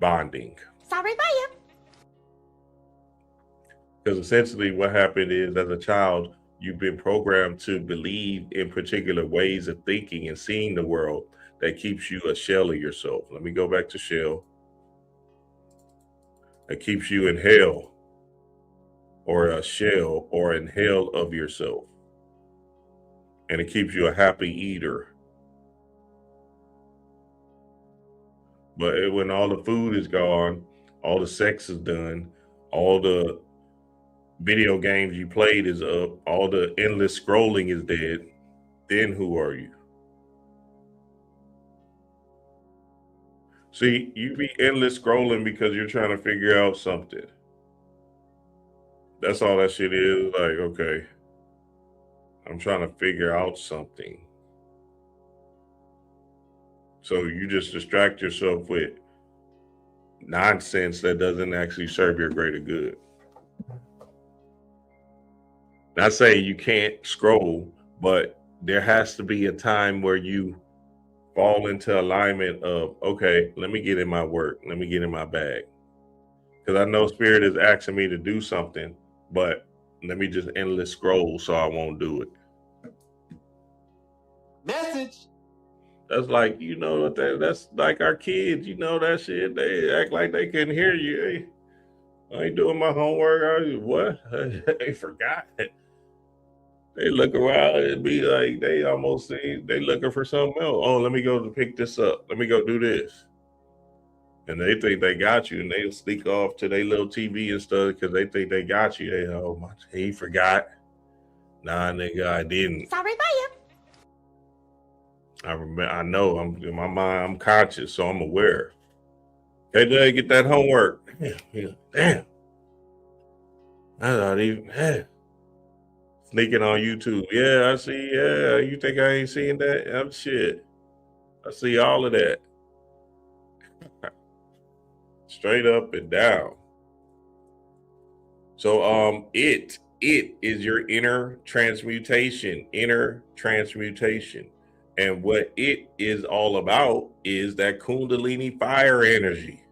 bonding. Sorry about you. Because essentially what happened is, as a child, you've been programmed to believe in particular ways of thinking and seeing the world that keeps you a shell of yourself. Let me go back to shell. That keeps you in hell, or a shell, or in hell of yourself. And it keeps you a happy eater. But when all the food is gone, all the sex is done, all the video games you played is up, all the endless scrolling is dead, then who are you? See, you be endless scrolling because you're trying to figure out something. That's all that shit is. Like, okay, I'm trying to figure out something. So you just distract yourself with nonsense that doesn't actually serve your greater good. Not saying you can't scroll, but there has to be a time where you fall into alignment of, okay, let me get in my work. Let me get in my bag. Because I know Spirit is asking me to do something, but let me just endless scroll so I won't do it. Message. That's like, that's like our kids, that shit. They act like they couldn't hear you. Hey, I ain't doing my homework. What? They forgot. They look around and be like, they almost say they looking for something else. Oh, let me go to pick this up. Let me go do this. And they think they got you, and they'll sneak off to their little TV and stuff because they think they got you. He forgot. Nah, nigga, I didn't. Sorry about you. I know. I'm in my mind. I'm conscious, so I'm aware. Hey, Dad, get that homework. Damn. I thought even. Sneaking on YouTube. Yeah, I see. Yeah, you think I ain't seen that? I'm shit. I see all of that. Straight up and down. So it is your inner transmutation. And what it is all about is that Kundalini fire energy.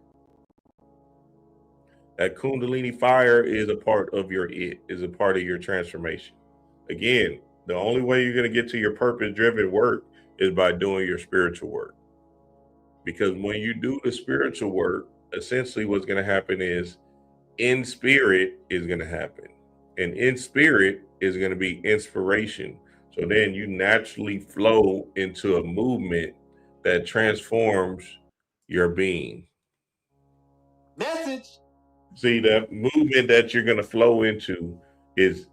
That Kundalini fire is a part of your is a part of your transformation. Again, the only way you're going to get to your purpose-driven work is by doing your spiritual work. Because when you do the spiritual work, essentially what's going to happen is in spirit is going to happen. And in spirit is going to be inspiration. So then you naturally flow into a movement that transforms your being. Message. See, that movement that you're going to flow into is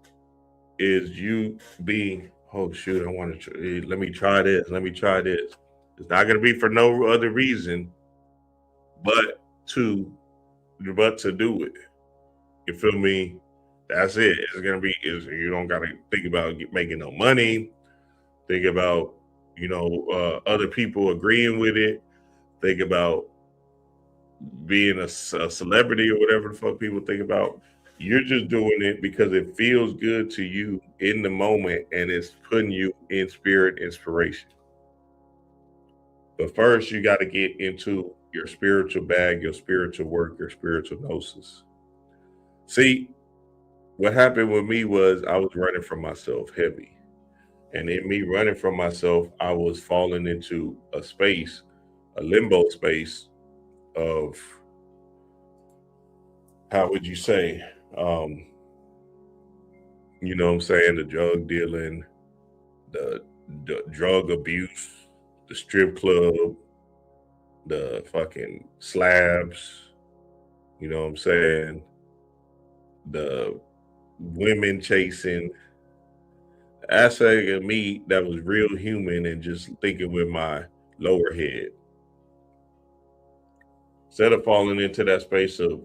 you being, oh shoot, I want to let me try this. It's not going to be for no other reason but to do it. You feel me? That's it. It's gonna be. You don't gotta think about making no money. Think about other people agreeing with it. Think about being a celebrity or whatever the fuck people think about. You're just doing it because it feels good to you in the moment, and it's putting you in spirit inspiration. But first, you got to get into your spiritual bag, your spiritual work, your spiritual gnosis. See, what happened with me was I was running from myself heavy. And in me running from myself, I was falling into a space, a limbo space of, how would you say, you know what I'm saying, the drug dealing, the drug abuse, the strip club, the fucking slabs, you know what I'm saying, the women chasing, aspect of me that was real human and just thinking with my lower head. Instead of falling into that space of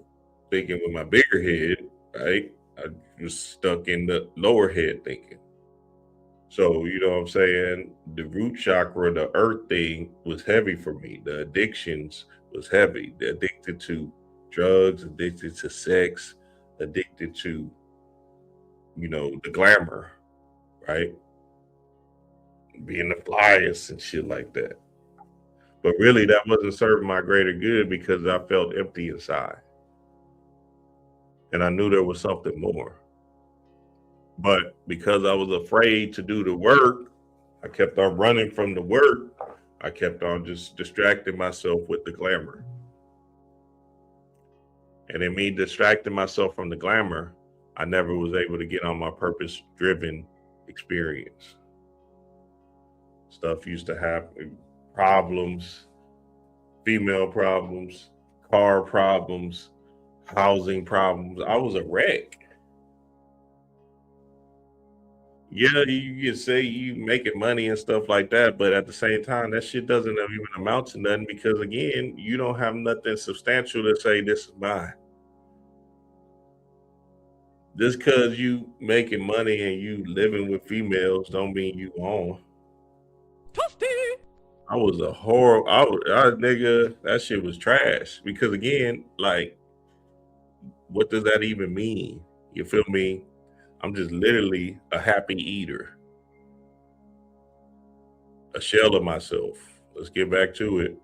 thinking with my bigger head, right? I was stuck in the lower head thinking. So, you know what I'm saying? The root chakra, the earth thing was heavy for me. The addictions was heavy. The addicted to drugs, addicted to sex, addicted to, the glamour, right? Being the flyest and shit like that. But really, that wasn't serving my greater good because I felt empty inside. And I knew there was something more. But because I was afraid to do the work, I kept on running from the work. I kept on just distracting myself with the glamour. And in me distracting myself from the glamour, I never was able to get on my purpose-driven experience. Stuff used to happen, problems, female problems, car problems, housing problems. I was a wreck. Yeah, you can say you making money and stuff like that, but at the same time, that shit doesn't even amount to nothing because again, you don't have nothing substantial to say this is mine. Just because you making money and you living with females don't mean you own. I was a horrible, nigga, that shit was trash. Because again, like, what does that even mean? You feel me? I'm just literally a happy eater. A shell of myself. Let's get back to it.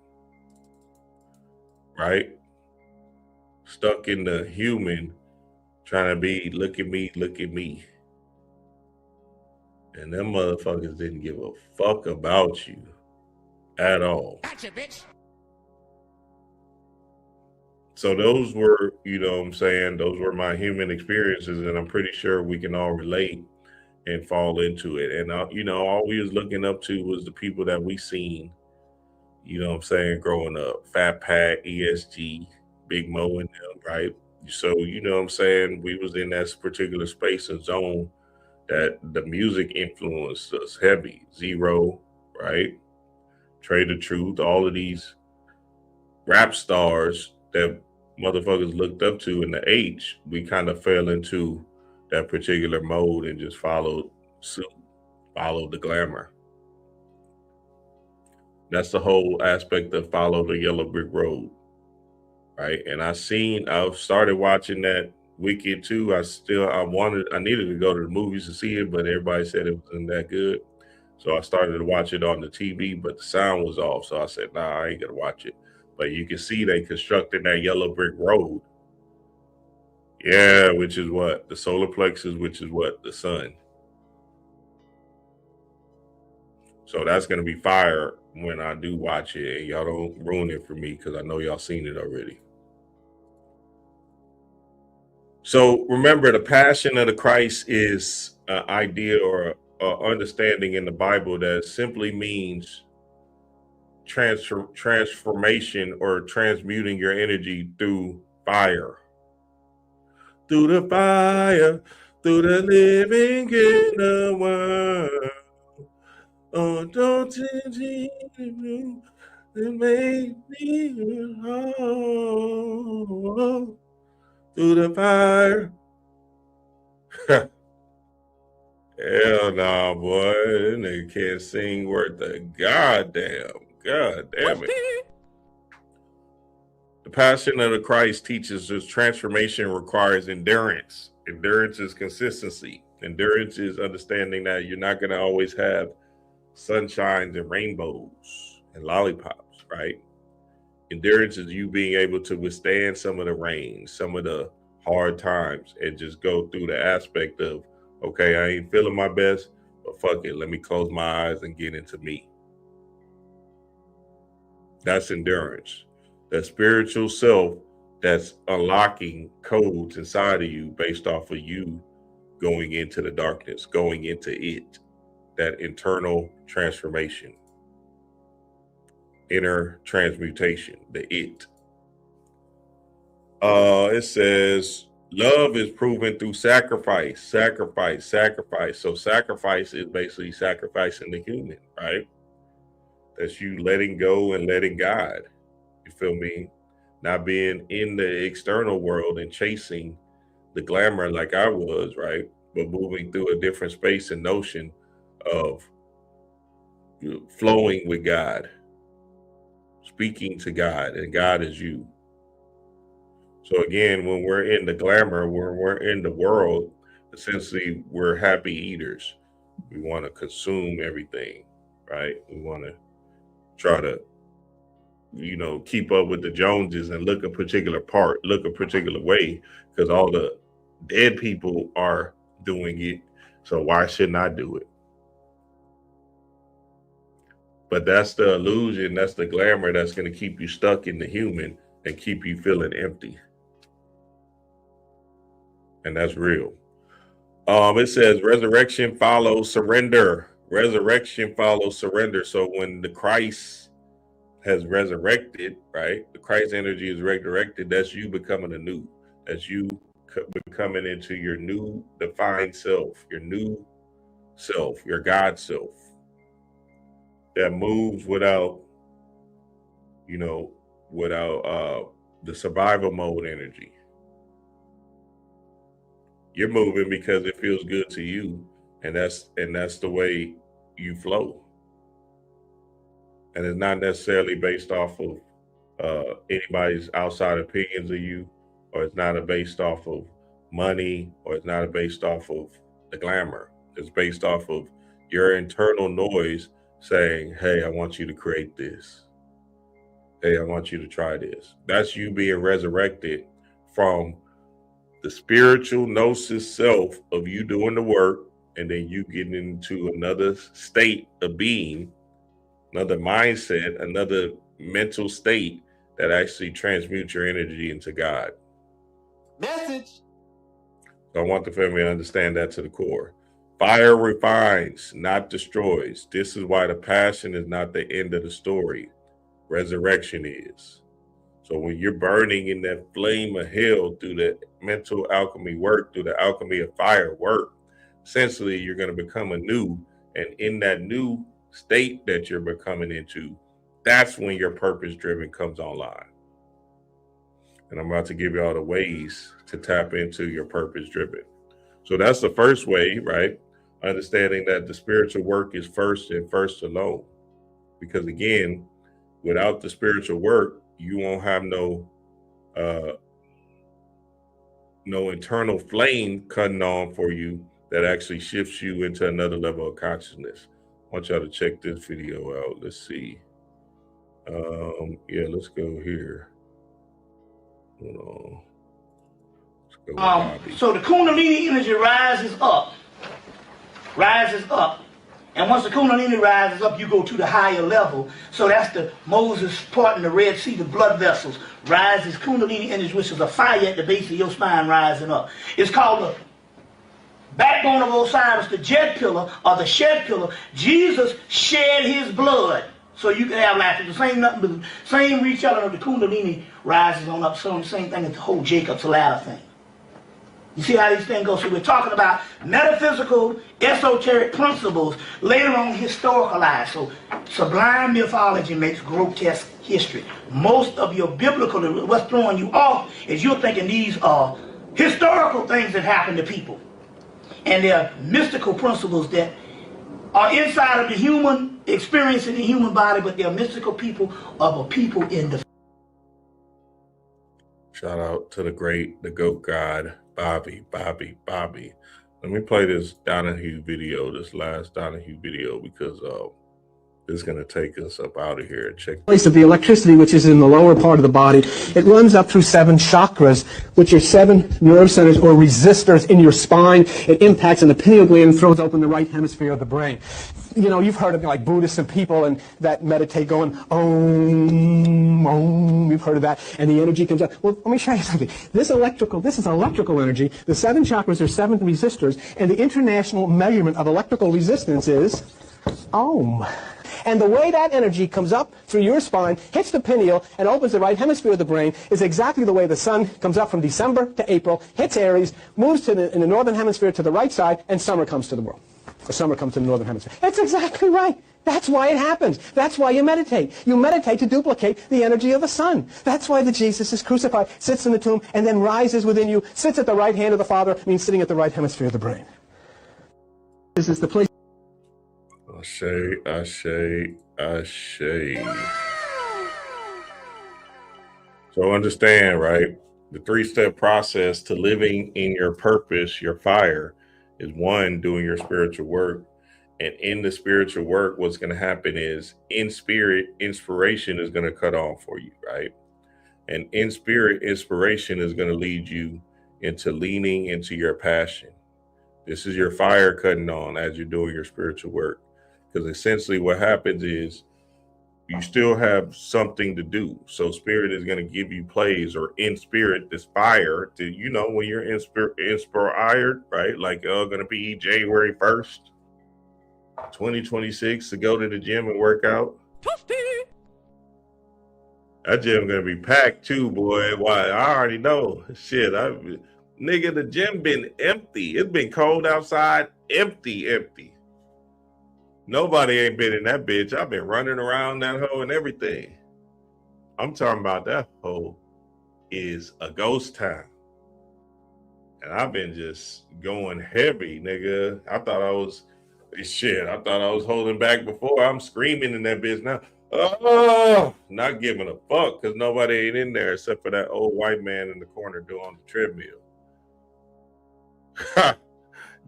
Right? Stuck in the human, trying to be, look at me, look at me. And them motherfuckers didn't give a fuck about you at all. Gotcha, bitch. So those were, you know what I'm saying, those were my human experiences, and I'm pretty sure we can all relate and fall into it. And, all we was looking up to was the people that we seen, you know what I'm saying, growing up. Fat Pat, ESG, Big Mo and them, right? So, you know what I'm saying, we was in that particular space and zone that the music influenced us heavy. Zero, right? Trade the Truth, all of these rap stars that motherfuckers looked up to in the H, we kind of fell into that particular mode and just followed suit, followed the glamour. That's the whole aspect of follow the yellow brick road, right? And I started watching that Wicked 2, I needed to go to the movies to see it, but everybody said it wasn't that good. So I started to watch it on the TV, but the sound was off. So I said, nah, I ain't gonna watch it. But you can see they constructed that yellow brick road. Yeah, which is what? The solar plexus, which is what? The sun. So that's gonna be fire when I do watch it, and y'all don't ruin it for me because I know y'all seen it already. So remember, the passion of the Christ is an idea or understanding in the Bible that simply means transformation or transmuting your energy through fire. Through the fire, through the living in the world. Oh, don't you make me whole. Through the fire. Hell nah, boy. That nigga can't sing worth a goddamn. God damn it. The passion of the Christ teaches us transformation requires endurance. Endurance is consistency. Endurance is understanding that you're not going to always have sunshines and rainbows and lollipops, right? Endurance is you being able to withstand some of the rain, some of the hard times, and just go through the aspect of, okay, I ain't feeling my best, but fuck it, let me close my eyes and get into me. That's endurance. That spiritual self that's unlocking codes inside of you based off of you going into the darkness, going into it, that internal transformation, inner transmutation, the it. It says love is proven through sacrifice. So sacrifice is basically sacrificing the human, right? That's you letting go and letting God. You feel me? Not being in the external world and chasing the glamour like I was, right? But moving through a different space and notion of flowing with God, speaking to God, and God is you. So again, when we're in the glamour, when we're in the world, essentially we're happy eaters. We want to consume everything, right? We want to try to, keep up with the Joneses and look a particular way, because all the dead people are doing it. So why shouldn't I do it? But that's the illusion, that's the glamour that's going to keep you stuck in the human and keep you feeling empty. And that's real. It says resurrection follows surrender. Resurrection follows surrender. So when the Christ has resurrected, right? The Christ energy is resurrected. That's you becoming anew. That's you becoming into your new defined self, your new self, your God self that moves without the survival mode energy. You're moving because it feels good to you, and that's the way you flow. And it's not necessarily based off of anybody's outside opinions of you, or it's not based off of money, or it's not based off of the glamour. It's based off of your internal noise saying, hey, I want you to create this. Hey, I want you to try this. That's you being resurrected from the spiritual gnosis self of you doing the work, and then you getting into another state of being, another mindset, another mental state that actually transmutes your energy into God. Message. So I want the family to understand that to the core. Fire refines, not destroys. This is why the passion is not the end of the story. Resurrection is. So when you're burning in that flame of hell through the mental alchemy work, through the alchemy of fire work, essentially you're going to become anew. And in that new state that you're becoming into, that's when your purpose driven comes online. And I'm about to give you all the ways to tap into your purpose driven. So that's the first way, right? Understanding that the spiritual work is first and first alone. Because again, without the spiritual work, you won't have no no internal flame cutting on for you that actually shifts you into another level of consciousness. I want y'all to check this video out. Let's see. Yeah, let's go here. Hold on. Let's go with Bobby. So the Kundalini energy rises up. And once the Kundalini rises up, you go to the higher level. So that's the Moses part in the Red Sea, the blood vessels. Rises Kundalini energy, which is a fire at the base of your spine rising up. It's called the backbone of Osiris, the jet pillar or the shed pillar. Jesus shed his blood so you can have life. It's the same retelling of the Kundalini rises on up. So the same thing as the whole Jacob's ladder thing. You see how these things go? So we're talking about metaphysical, esoteric principles, later on historicalized. So sublime mythology makes grotesque history. Most of your biblical, what's throwing you off is you're thinking these are historical things that happen to people. And they're mystical principles that are inside of the human experience in the human body, but they're mystical people of a people in the... Shout out to the GOAT God, Bobby. Let me play this Donahue video, this last Donahue video, because it's going to take us up out of here. Check Place of the electricity, which is in the lower part of the body, it runs up through 7 chakras, which are 7 nerve centers or resistors in your spine. It impacts in the pineal gland and throws open the right hemisphere of the brain. You know, you've heard of like Buddhists and people and that meditate going, om, om, you've heard of that, and the energy comes out. Well, let me show you something. This is electrical energy. The 7 chakras are 7 resistors, and the international measurement of electrical resistance is ohm. And the way that energy comes up through your spine, hits the pineal, and opens the right hemisphere of the brain is exactly the way the sun comes up from December to April, hits Aries, moves to in the northern hemisphere to the right side, and summer comes to the world. Or summer comes to the northern hemisphere. That's exactly right. That's why it happens. That's why you meditate. You meditate to duplicate the energy of the sun. That's why the Jesus is crucified, sits in the tomb, and then rises within you, sits at the right hand of the Father, means sitting at the right hemisphere of the brain. This is the place. Ashe. So understand, right? The 3-step process to living in your purpose, your fire, is 1, doing your spiritual work. And in the spiritual work, what's going to happen is in spirit, inspiration is going to cut on for you, right? And in spirit, inspiration is going to lead you into leaning into your passion. This is your fire cutting on as you're doing your spiritual work. Because essentially what happens is you still have something to do. So spirit is going to give you plays, or in spirit, this fire to, you know, when you're inspired, right? Like going to be January 1st, 2026 to go to the gym and work out. That gym going to be packed too, boy. Why? I already know. Shit, nigga, the gym been empty. It's been cold outside, empty. Nobody ain't been in that bitch. I've been running around that hole and everything. I'm talking about that hole is a ghost town. And I've been just going heavy, nigga. I thought I was holding back before. I'm screaming in that bitch now. Oh, not giving a fuck because nobody ain't in there except for that old white man in the corner doing the treadmill.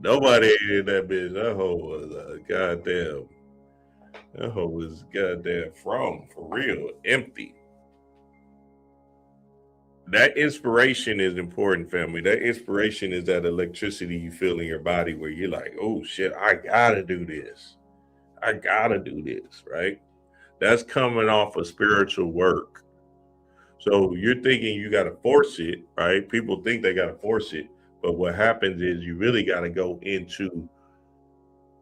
Nobody ain't in that bitch. That hole was goddamn. That hole was goddamn for real, empty. That inspiration is important, family. That inspiration is that electricity you feel in your body where you're like, oh shit, I gotta do this. Right? That's coming off of spiritual work. So you're thinking you gotta force it, right? People think they gotta force it. But what happens is you really got to go into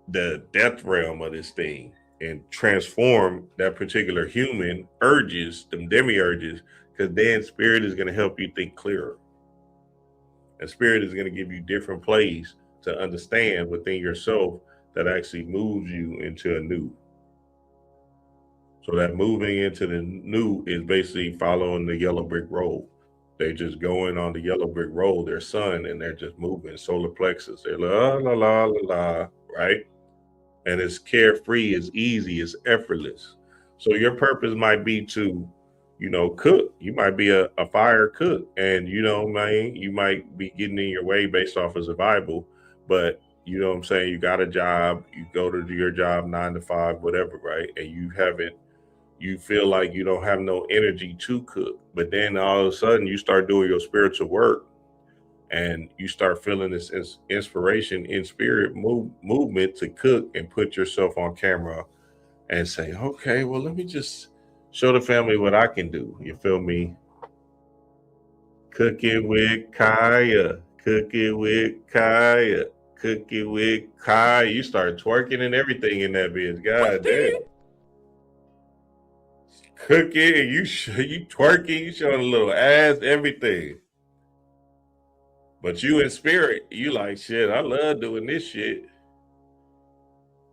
the death realm of this thing and transform that particular human urges, them demiurges, because then spirit is going to help you think clearer. And spirit is going to give you different plays to understand within yourself that actually moves you into a new. So that moving into the new is basically following the yellow brick road. They're just going on the yellow brick road, their sun, and they're just moving solar plexus. They're la, right? And it's carefree, it's easy, it's effortless. So your purpose might be to cook. You might be a fire cook, and man, you might be getting in your way based off of survival. But you know what I'm saying, you got a job, you go to do your job 9 to 5, whatever, right? And you feel like you don't have no energy to cook. But then all of a sudden you start doing your spiritual work, and you start feeling this inspiration in spirit movement to cook and put yourself on camera and say, okay, well, let me just show the family what I can do. You feel me? Cook it with Kaya. Cook it with Kaya. Cook it with Kaya. You start twerking and everything in that bitch. God damn. Cook it and you twerking, you showing a little ass, everything. But you in spirit, you like, shit, I love doing this shit.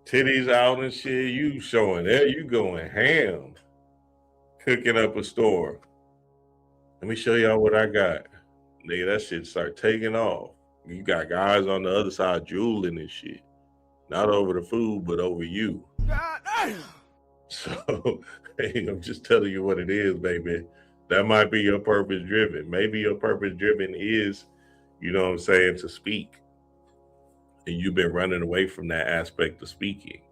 Titties out and shit, you showing that, you going ham. Cooking up a store. Let me show y'all what I got. Nigga, that shit start taking off. You got guys on the other side drooling and shit. Not over the food, but over you. God damn. So, hey, I'm just telling you what it is, baby. That might be your purpose driven. Maybe your purpose driven is, you know what I'm saying, to speak. And you've been running away from that aspect of speaking.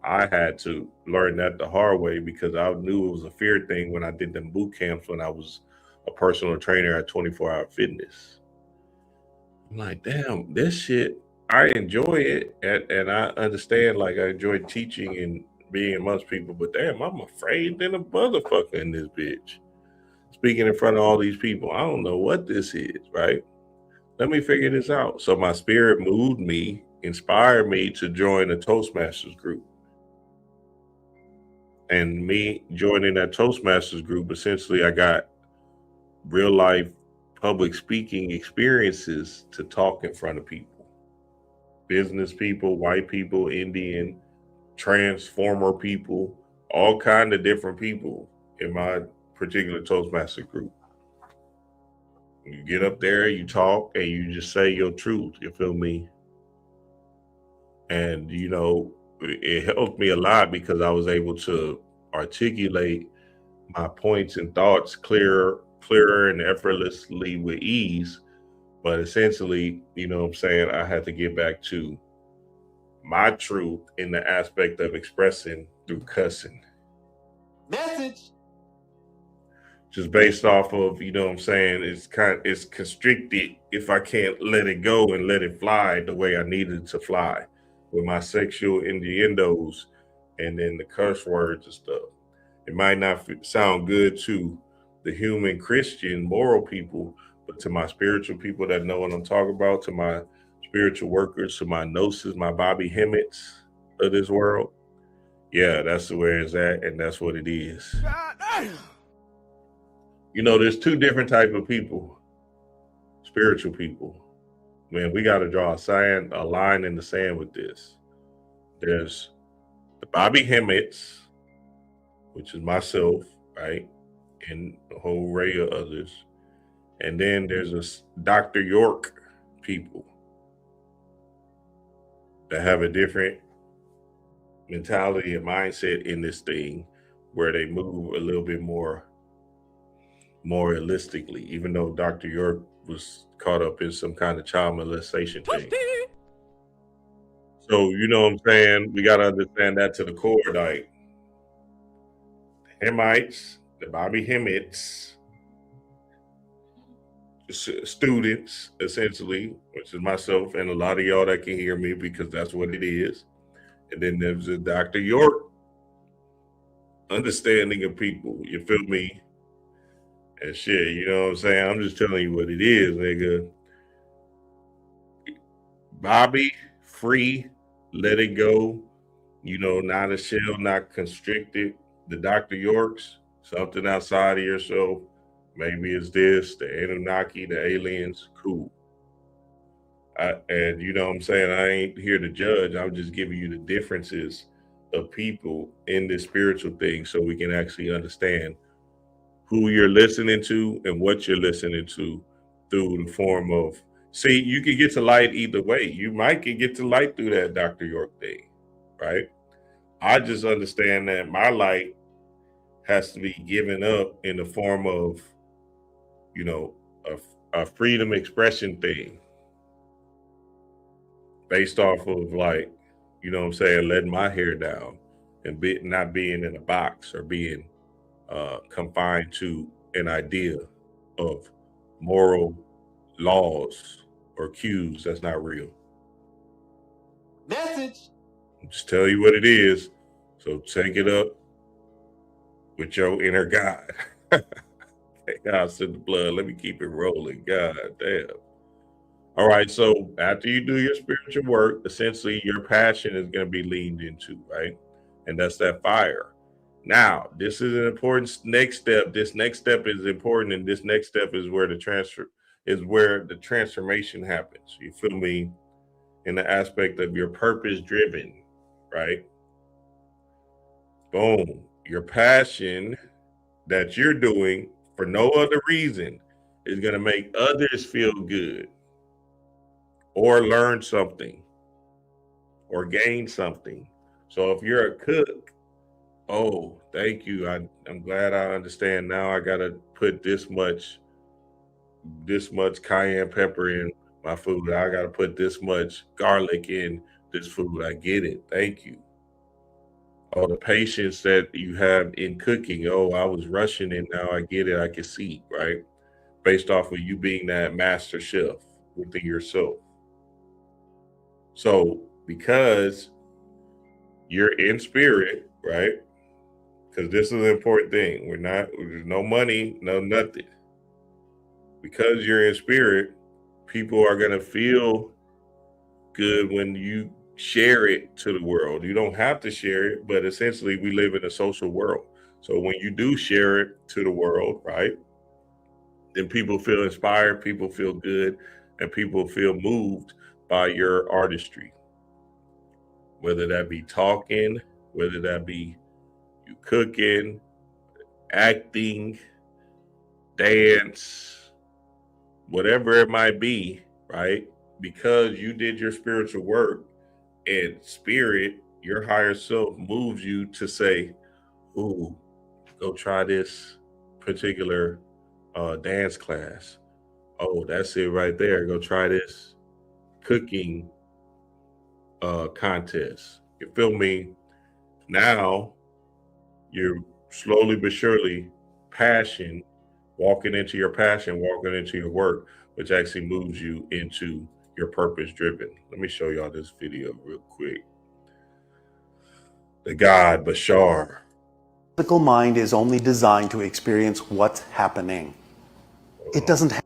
I had to learn that the hard way because I knew it was a fear thing when I did them boot camps when I was a personal trainer at 24 Hour Fitness. I'm like, damn, this shit, I enjoy it. And I understand, like, I enjoy teaching and being amongst people, but damn, I'm afraid than a motherfucker in this bitch. Speaking in front of all these people, I don't know what this is, right? Let me figure this out. So my spirit moved me, inspired me to join a Toastmasters group. And me joining that Toastmasters group, essentially I got real life public speaking experiences to talk in front of people. Business people, white people, Indian, transformer people, all kind of different people in my particular Toastmaster group. You get up there, you talk, and you just say your truth, you feel me? And, it helped me a lot because I was able to articulate my points and thoughts clearer and effortlessly with ease. But essentially, you know what I'm saying, I had to get back to my truth in the aspect of expressing through cussing. Message. Just based off of, you know what I'm saying, it's constricted if I can't let it go and let it fly the way I needed to fly with my sexual innuendos and then the curse words and stuff. It might not sound good to the human Christian moral people, but to my spiritual people that know what I'm talking about, to my spiritual workers, to my gnosis, my Bobby Hemmets of this world, yeah, that's where it's at, and that's what it is. God damn. There's two different types of people, spiritual people. Man, we got to draw a line in the sand with this. There's the Bobby Hemmets, which is myself, right? And a whole array of others. And then there's a Dr. York people that have a different mentality and mindset in this thing where they move a little bit more realistically, even though Dr. York was caught up in some kind of child molestation thing. So, you know what I'm saying? We got to understand that to the core, like the Hemmites, the Bobby Hemmets, students, essentially, which is myself and a lot of y'all that can hear me because that's what it is. And then there's a Dr. York understanding of people, you feel me? And shit, you know what I'm saying? I'm just telling you what it is, nigga. Bobby, free, let it go. Not a shell, not constricted. The Dr. Yorks, something outside of yourself. Maybe it's this, the Anunnaki, the aliens, cool. And you know what I'm saying? I ain't here to judge. I'm just giving you the differences of people in this spiritual thing so we can actually understand who you're listening to and what you're listening to through the form of, see, you can get to light either way. You might get to light through that Dr. York thing, right? I just understand that my light has to be given up in the form of, you know, a freedom expression thing based off of, like, you know what I'm saying, letting my hair down and not being in a box or being confined to an idea of moral laws or cues that's not real. Message. Just tell you what it is. So take it up with your inner God. God send the blood. Let me keep it rolling. God damn. All right. So after you do your spiritual work, essentially your passion is going to be leaned into, right? And that's that fire. Now, this is an important next step. This next step is important, and this next step is where the transformation happens. You feel me? In the aspect of your purpose driven, right? Boom. Your passion that you're doing for no other reason is going to make others feel good or learn something or gain something. So if you're a cook, oh, thank you. I'm glad I understand now. I got to put this much cayenne pepper in my food. I got to put this much garlic in this food. I get it. Thank you. Oh, the patience that you have in cooking. Oh, I was rushing and now I get it. I can see, right? Based off of you being that master chef within yourself. So because you're in spirit, right? Because this is an important thing. There's no money, no nothing. Because you're in spirit, people are going to feel good when you share it to the world. You don't have to share it, but essentially we live in a social world. So when you do share it to the world, right, then people feel inspired, people feel good, and people feel moved by your artistry. Whether that be talking, whether that be you cooking, acting, dance, whatever it might be, right? Because you did your spiritual work, and spirit, your higher self moves you to say, ooh, go try this particular dance class. Oh, that's it right there. Go try this cooking contest. You feel me? Now you're slowly but surely walking into your passion, walking into your work, which actually moves you into your purpose driven. Let me show y'all this video real quick. The God Bashar. The physical mind is only designed to experience what's happening. It doesn't have.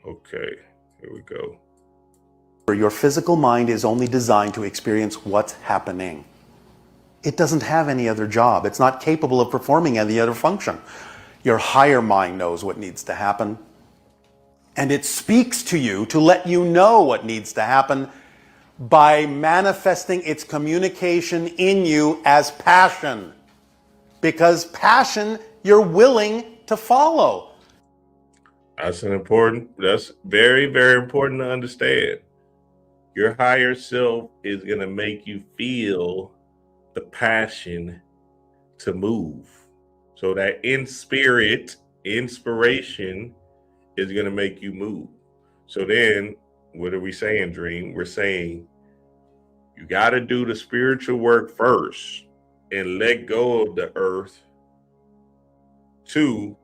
Okay, here we go. Your physical mind is only designed to experience what's happening. It doesn't have any other job. It's not capable of performing any other function. Your higher mind knows what needs to happen. And it speaks to you to let you know what needs to happen by manifesting its communication in you as passion. Because passion, you're willing to follow. That's very, very important to understand. Your higher self is going to make you feel the passion to move. So that inspiration is going to make you move. So then, what are we saying, Dream? We're saying you got to do the spiritual work first and let go of the earth to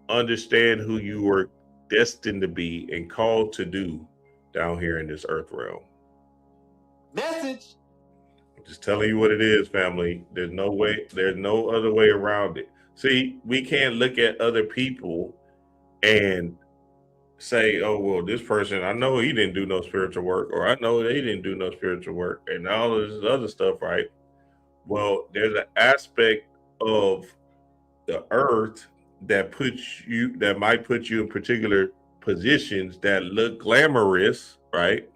understand who you were destined to be and called to do down here in this earth realm. Message. I'm just telling you what it is, family. There's no other way around it. See, we can't look at other people and say, oh, well, this person, I know he didn't do no spiritual work, or I know they didn't do no spiritual work, and all this other stuff, right? Well, there's an aspect of the earth that might put you in particular positions that look glamorous, right?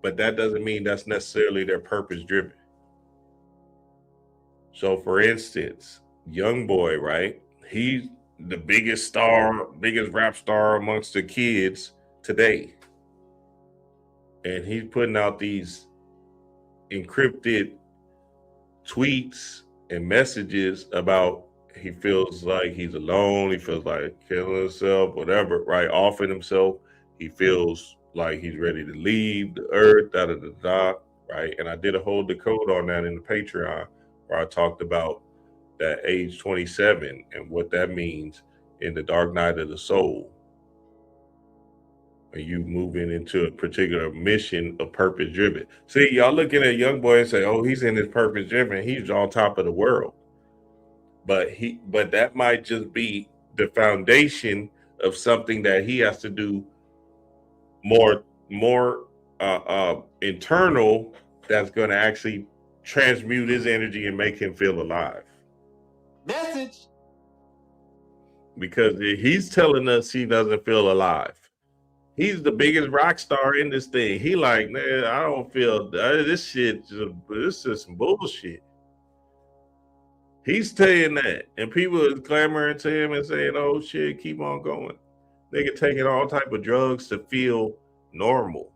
But that doesn't mean that's necessarily their purpose driven. So for instance, young boy, right? He's the biggest rap star amongst the kids today. And he's putting out these encrypted tweets and messages about he feels like he's alone. He feels like killing himself, whatever, right? Offing himself. He feels like he's ready to leave the earth, da da da da, right? And I did a whole decode on that in the Patreon where I talked about that age 27 and what that means in the dark night of the soul. Are you moving into a particular mission of purpose driven? See, y'all looking at young boy and say, oh, he's in his purpose driven. He's on top of the world. But that might just be the foundation of something that he has to do more internal, that's going to actually transmute his energy and make him feel alive. Message. Because he's telling us he doesn't feel alive. He's the biggest rock star in this thing. He like, man, I don't feel this shit. This is some bullshit. He's saying that, and people is clamoring to him and saying, "Oh shit, keep on going." Nigga taking all type of drugs to feel normal,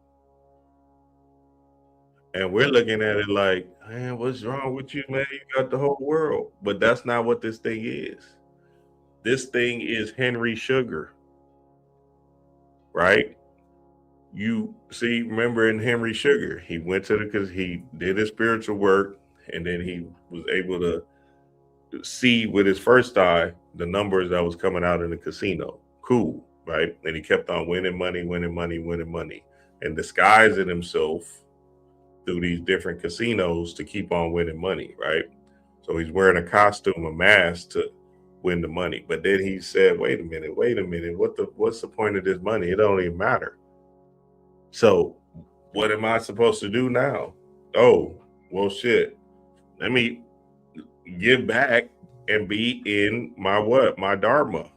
and we're looking at it like, man, what's wrong with you, man? You got the whole world, but that's not what this thing is. This thing is Henry Sugar, right? You see, remember in Henry Sugar, he went to because he did his spiritual work, and then he was able to see with his first eye the numbers that was coming out in the casino. Cool, right? And he kept on winning money, and disguising himself through these different casinos to keep on winning money, right? So he's wearing a costume, a mask to win the money. But then he said, wait a minute, what's the point of this money? It don't even matter. So what am I supposed to do now? Oh, well, shit. Let me give back and be in my dharma,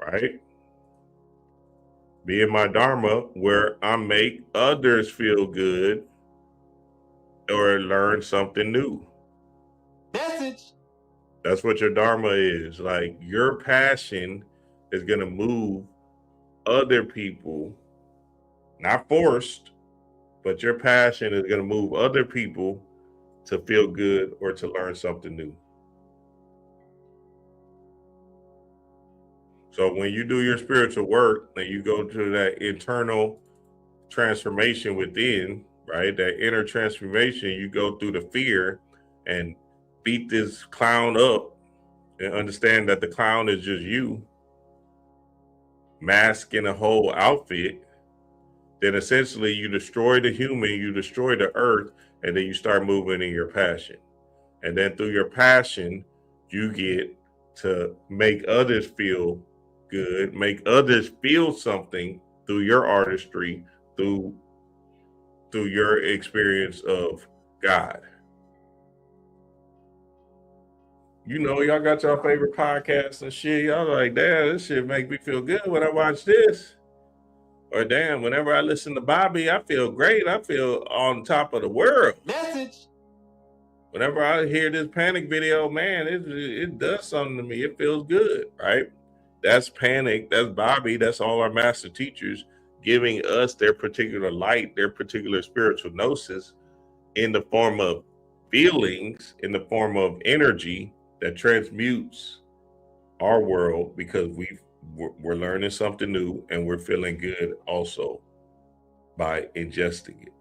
right? Be in my dharma where I make others feel good or learn something new. Message. That's what your dharma is. Like, your passion is going to move other people, not forced, but your passion is going to move other people to feel good or to learn something new. So when you do your spiritual work and you go to that internal transformation within, right? That inner transformation, you go through the fear and beat this clown up and understand that the clown is just you, mask in a whole outfit. Then essentially you destroy the human, you destroy the earth, and then you start moving in your passion. And then through your passion, you get to make others feel good, make others feel something through your artistry, through your experience of God. You know, y'all got your favorite podcasts and shit. Y'all like, damn, this shit make me feel good when I watch this. Or damn, whenever I listen to Bobby, I feel great. I feel on top of the world. Message. Whenever I hear this Panic video, man, it does something to me. It feels good, right? That's Panic. That's Bobby. That's all our master teachers giving us their particular light, their particular spiritual gnosis in the form of feelings, in the form of energy that transmutes our world, because we're learning something new and we're feeling good also by ingesting it.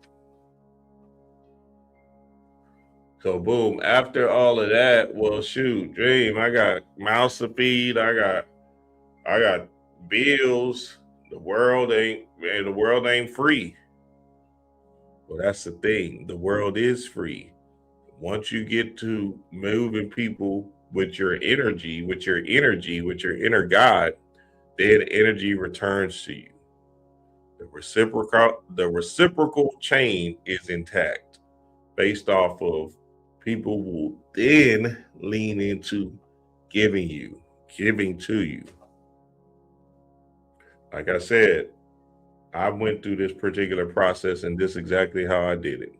So boom, after all of that, well, shoot, Dream, I got mouths to feed, I got bills. The world ain't free. Well, that's the thing. The world is free. Once you get to moving people with your energy, with your inner God, then energy returns to you. The reciprocal chain is intact, based off of people will then lean into giving to you. Like I said, I went through this particular process, and this is exactly how I did it.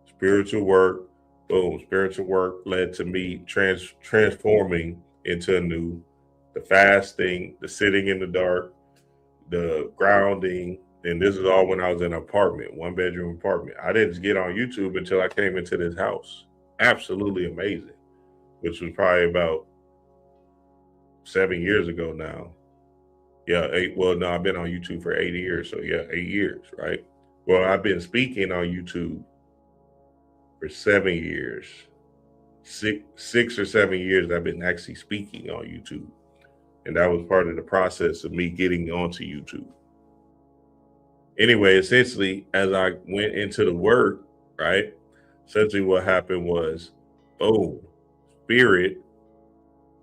Spiritual work, boom. Spiritual work led to me transforming into a new, the fasting, the sitting in the dark, the grounding. And this is all when I was in an apartment, 1-bedroom apartment. I didn't get on YouTube until I came into this house. Absolutely amazing, which was probably about 7 years ago now. Yeah, no, I've been on YouTube for 8 years. So yeah, 8 years, right? Well, I've been speaking on YouTube for 7 years. 6 or 7 years I've been actually speaking on YouTube. And that was part of the process of me getting onto YouTube. Anyway, essentially, as I went into the work, right? Essentially what happened was, boom, spirit,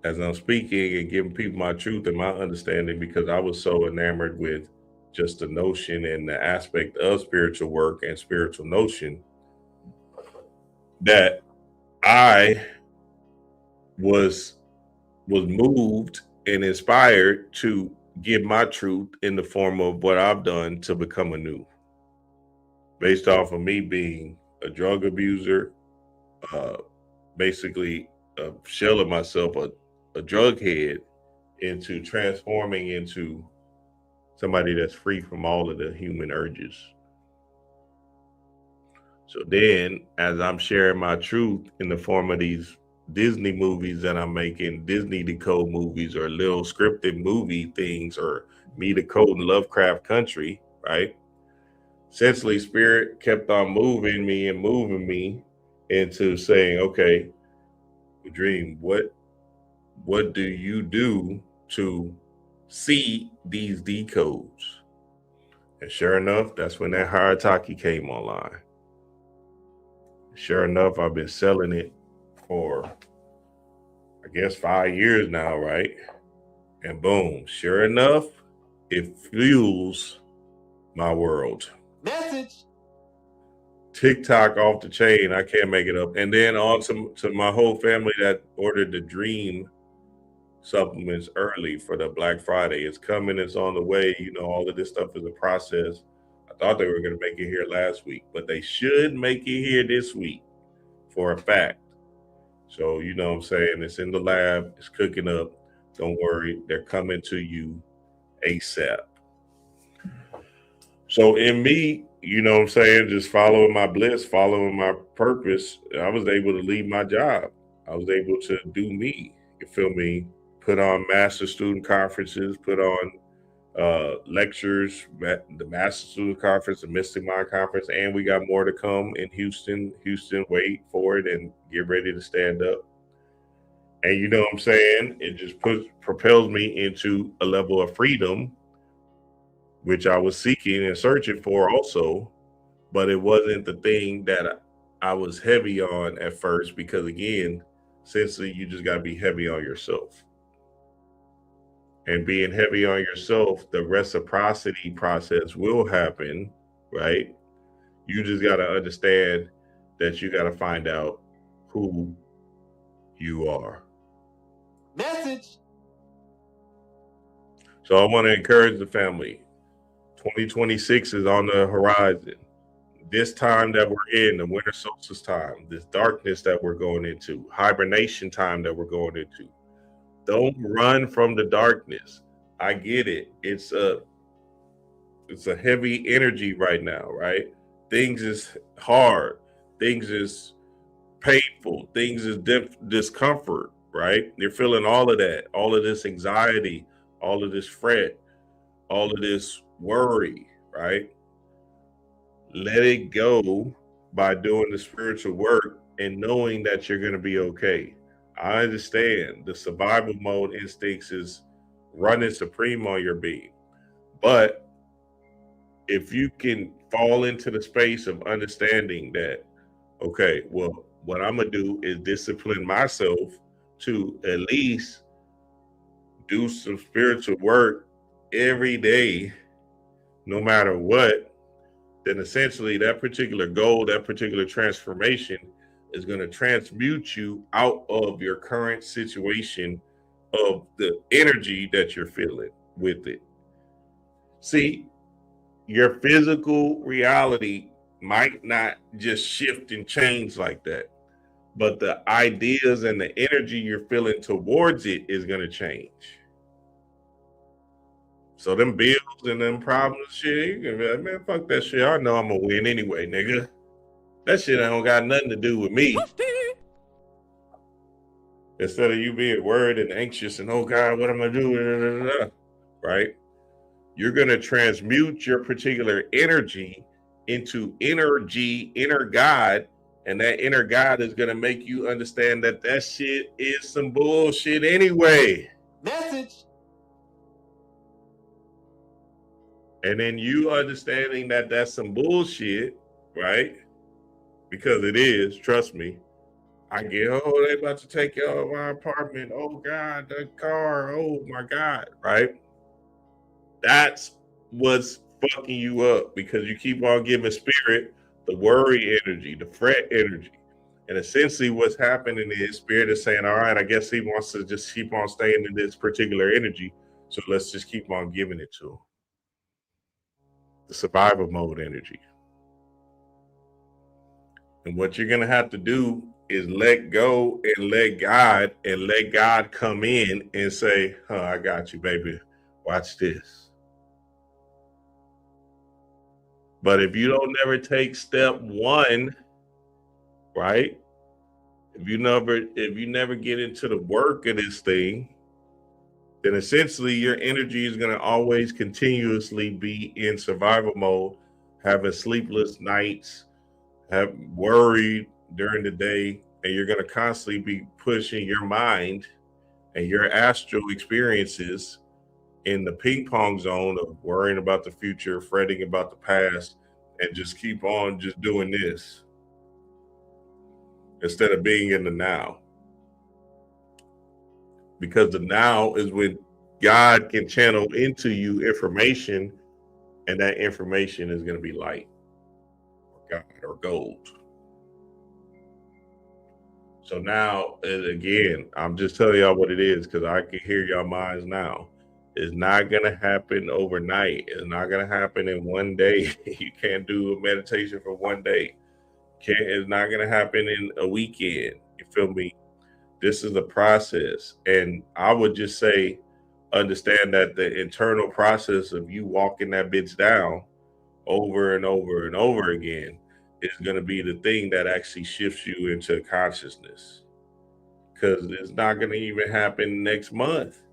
as I'm speaking and giving people my truth and my understanding, because I was so enamored with just the notion and the aspect of spiritual work and spiritual notion, that I was moved and inspired to give my truth in the form of what I've done to become anew, based off of me being a drug abuser, basically a shell of myself, a drug head, into transforming into somebody that's free from all of the human urges. So then, as I'm sharing my truth in the form of these Disney movies that I'm making, Disney Decode movies, or little scripted movie things, or me decoding Lovecraft Country, right? Essentially, spirit kept on moving me into saying, okay, Dream, what do you do to see these decodes? And sure enough, that's when that Harataki came online. Sure enough, I've been selling it for, I guess, 5 years now, right? And boom, sure enough, it fuels my world. Message. TikTok off the chain. I can't make it up. And then on to my whole family that ordered the Dream supplements early for the Black Friday. It's coming. It's on the way. You know, all of this stuff is a process. I thought they were going to make it here last week, but they should make it here this week for a fact. So, you know what I'm saying? It's in the lab. It's cooking up. Don't worry. They're coming to you ASAP. So in me, you know what I'm saying, just following my bliss, following my purpose, I was able to leave my job. I was able to do me, you feel me? Put on master student conferences, put on lectures, the master student conference, the Mystic Mind conference, and we got more to come in Houston. Houston, wait for it and get ready to stand up. And you know what I'm saying? It just propels me into a level of freedom, which I was seeking and searching for also, but it wasn't the thing that I was heavy on at first, because again, essentially you just got to be heavy on yourself. And being heavy on yourself, the reciprocity process will happen, right? You just got to understand that you got to find out who you are. Message. So I want to encourage the family. 2026 is on the horizon. This time that we're in, the winter solstice time, this darkness that we're going into, hibernation time that we're going into. Don't run from the darkness. I get it. It's a heavy energy right now, right? Things is hard. Things is painful. Things is discomfort, right? You're feeling all of that, all of this anxiety, all of this fret, all of this worry, right? Let it go by doing the spiritual work and knowing that you're going to be okay. I understand the survival mode instincts is running supreme on your being. But if you can fall into the space of understanding that, okay, well, what I'm going to do is discipline myself to at least do some spiritual work every day, no matter what, then essentially that particular goal, that particular transformation is going to transmute you out of your current situation of the energy that you're feeling with it. See, your physical reality might not just shift and change like that, but the ideas and the energy you're feeling towards it is going to change. So them bills and them problems, shit, you can be like, man, fuck that shit. I know I'm gonna win anyway, nigga. That shit don't got nothing to do with me. Instead of you being worried and anxious and, oh God, what am I doing? Right? You're going to transmute your particular energy into energy, inner God. And that inner God is going to make you understand that that shit is some bullshit anyway. Message. And then you understanding that that's some bullshit, right? Because it is, trust me. I get, oh, they about to take you out of my apartment. Oh God, the car. Oh my God, right? That's what's fucking you up, because you keep on giving spirit the worry energy, the fret energy. And essentially what's happening is spirit is saying, all right, I guess he wants to just keep on staying in this particular energy. So let's just keep on giving it to him. The survival mode energy. And what you're going to have to do is let go and let God come in and say, I got you, baby. Watch this. But if you don't never take step one, right? If you never get into the work of this thing, then essentially your energy is going to always continuously be in survival mode, having sleepless nights, have worried during the day, and you're going to constantly be pushing your mind and your astral experiences in the ping pong zone of worrying about the future, fretting about the past, and just keep on just doing this instead of being in the now. Because the now is when God can channel into you information, and that information is going to be light or God or gold. So now, again, I'm just telling y'all what it is, because I can hear y'all minds now. It's not going to happen overnight. It's not going to happen in one day. You can't do a meditation for one day. It's not going to happen in a weekend. You feel me? This is a process. And I would just say, understand that the internal process of you walking that bitch down over and over and over again is going to be the thing that actually shifts you into consciousness, because it's not going to even happen next month.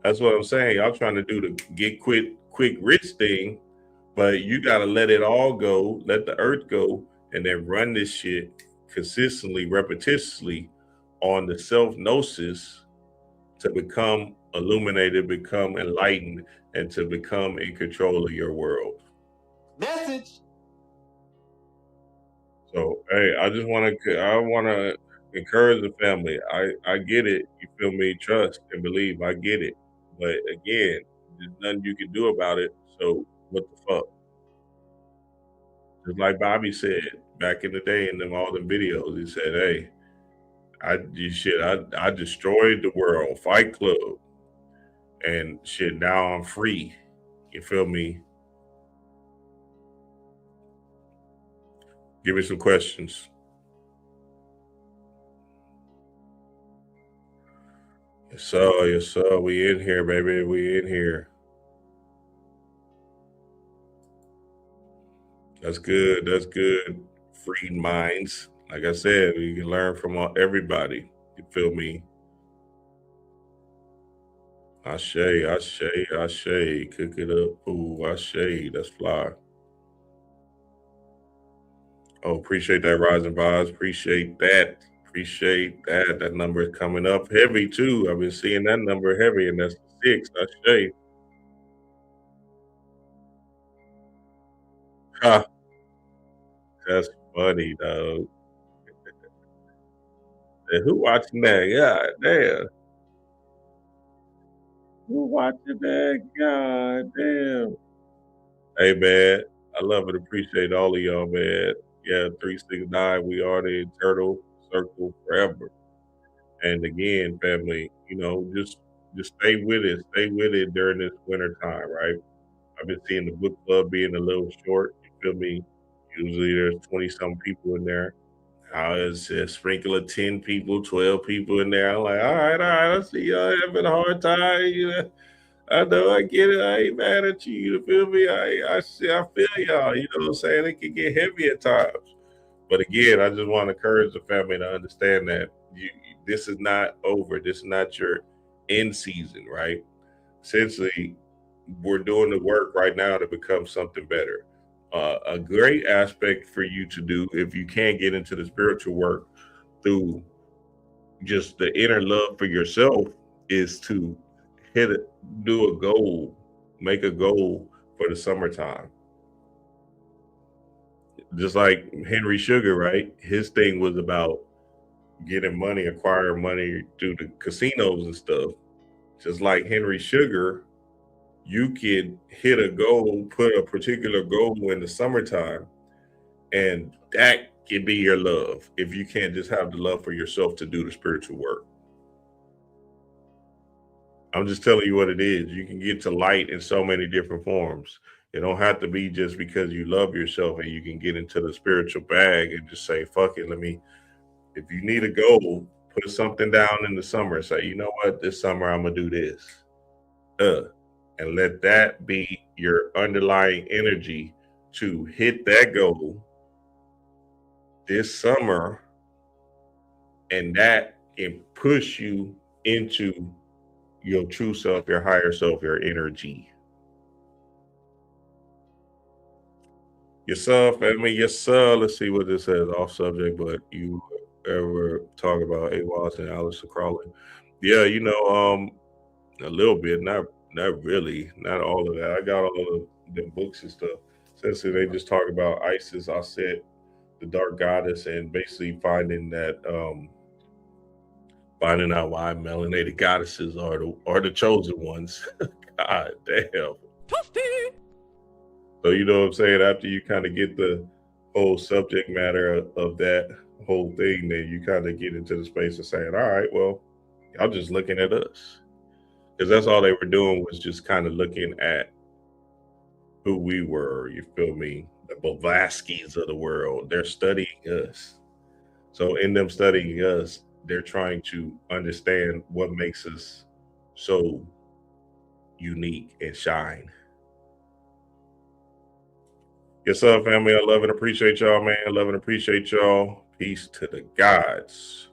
That's what I'm saying. Y'all trying to do the get quick rich thing, but you got to let it all go, let the earth go, and then run this shit consistently, repetitiously on the self-gnosis to become illuminated, become enlightened, and to become in control of your world. Message. So, hey, I want to encourage the family. I get it. You feel me? Trust and believe. I get it. But again, there's nothing you can do about it. So what the fuck? Just like Bobby said back in the day in all the videos, he said, hey, I destroyed the world, Fight Club. And shit, now I'm free. You feel me? Give me some questions. Yes, sir. We in here, baby. We in here. That's good. That's good. Freed minds. Like I said, you can learn from everybody. You feel me? Ashe. Cook it up. Ooh, Ashe. That's fly. Oh, appreciate that, Rising Vibes. Appreciate that. That number is coming up heavy too. I've been seeing that number heavy, and that's 6. Ashe. Ha. That's funny, dog. And who watching that? God damn. Who watching that? God damn. Hey, man. I love and appreciate all of y'all, man. Yeah, 369. We are the eternal circle forever. And again, family, just stay with it. Stay with it during this winter time, right? I've been seeing the book club being a little short. You feel me? Usually there's 20-some people in there. Now it's a sprinkle of 10 people, 12 people in there. I'm like, all right. I see y'all having a hard time. I know, I get it. I ain't mad at you. You feel me? I feel y'all. You know what I'm saying? It can get heavy at times. But again, I just want to encourage the family to understand that this is not over. This is not your end season, right? Essentially, we're doing the work right now to become something better. A great aspect for you to do if you can get into the spiritual work through just the inner love for yourself is to do a goal, make a goal for the summertime. Just like Henry Sugar, right? His thing was about getting money, acquiring money through the casinos and stuff. Just like Henry Sugar, you can hit a goal, put a particular goal in the summertime, and that can be your love if you can't just have the love for yourself to do the spiritual work. I'm just telling you what it is. You can get to light in so many different forms. It don't have to be just because you love yourself, and you can get into the spiritual bag and just say, fuck it, if you need a goal, put something down in the summer. Say, you know what, this summer I'm gonna do this. And let that be your underlying energy to hit that goal this summer, and that can push you into your true self, your higher self, your energy. Yourself, I mean, yes, sir. Let's see what this says off subject, but you ever talk about AWAS and Aleister Crowley? Yeah, a little bit, not really, not all of that. I got all of the books and stuff. Essentially, they just talk about Isis, Aset, the dark goddess, and basically finding out why melanated goddesses are the chosen ones. God damn. Toasty. So you know what I'm saying? After you kind of get the whole subject matter of that whole thing, then you kind of get into the space of saying, all right, well, y'all just looking at us. Because that's all they were doing was just kind of looking at who we were, you feel me? The Blavatskys of the world. They're studying us. So in them studying us, they're trying to understand what makes us so unique and shine. Yes, sir, family. I love and appreciate y'all, man. I love and appreciate y'all. Peace to the gods.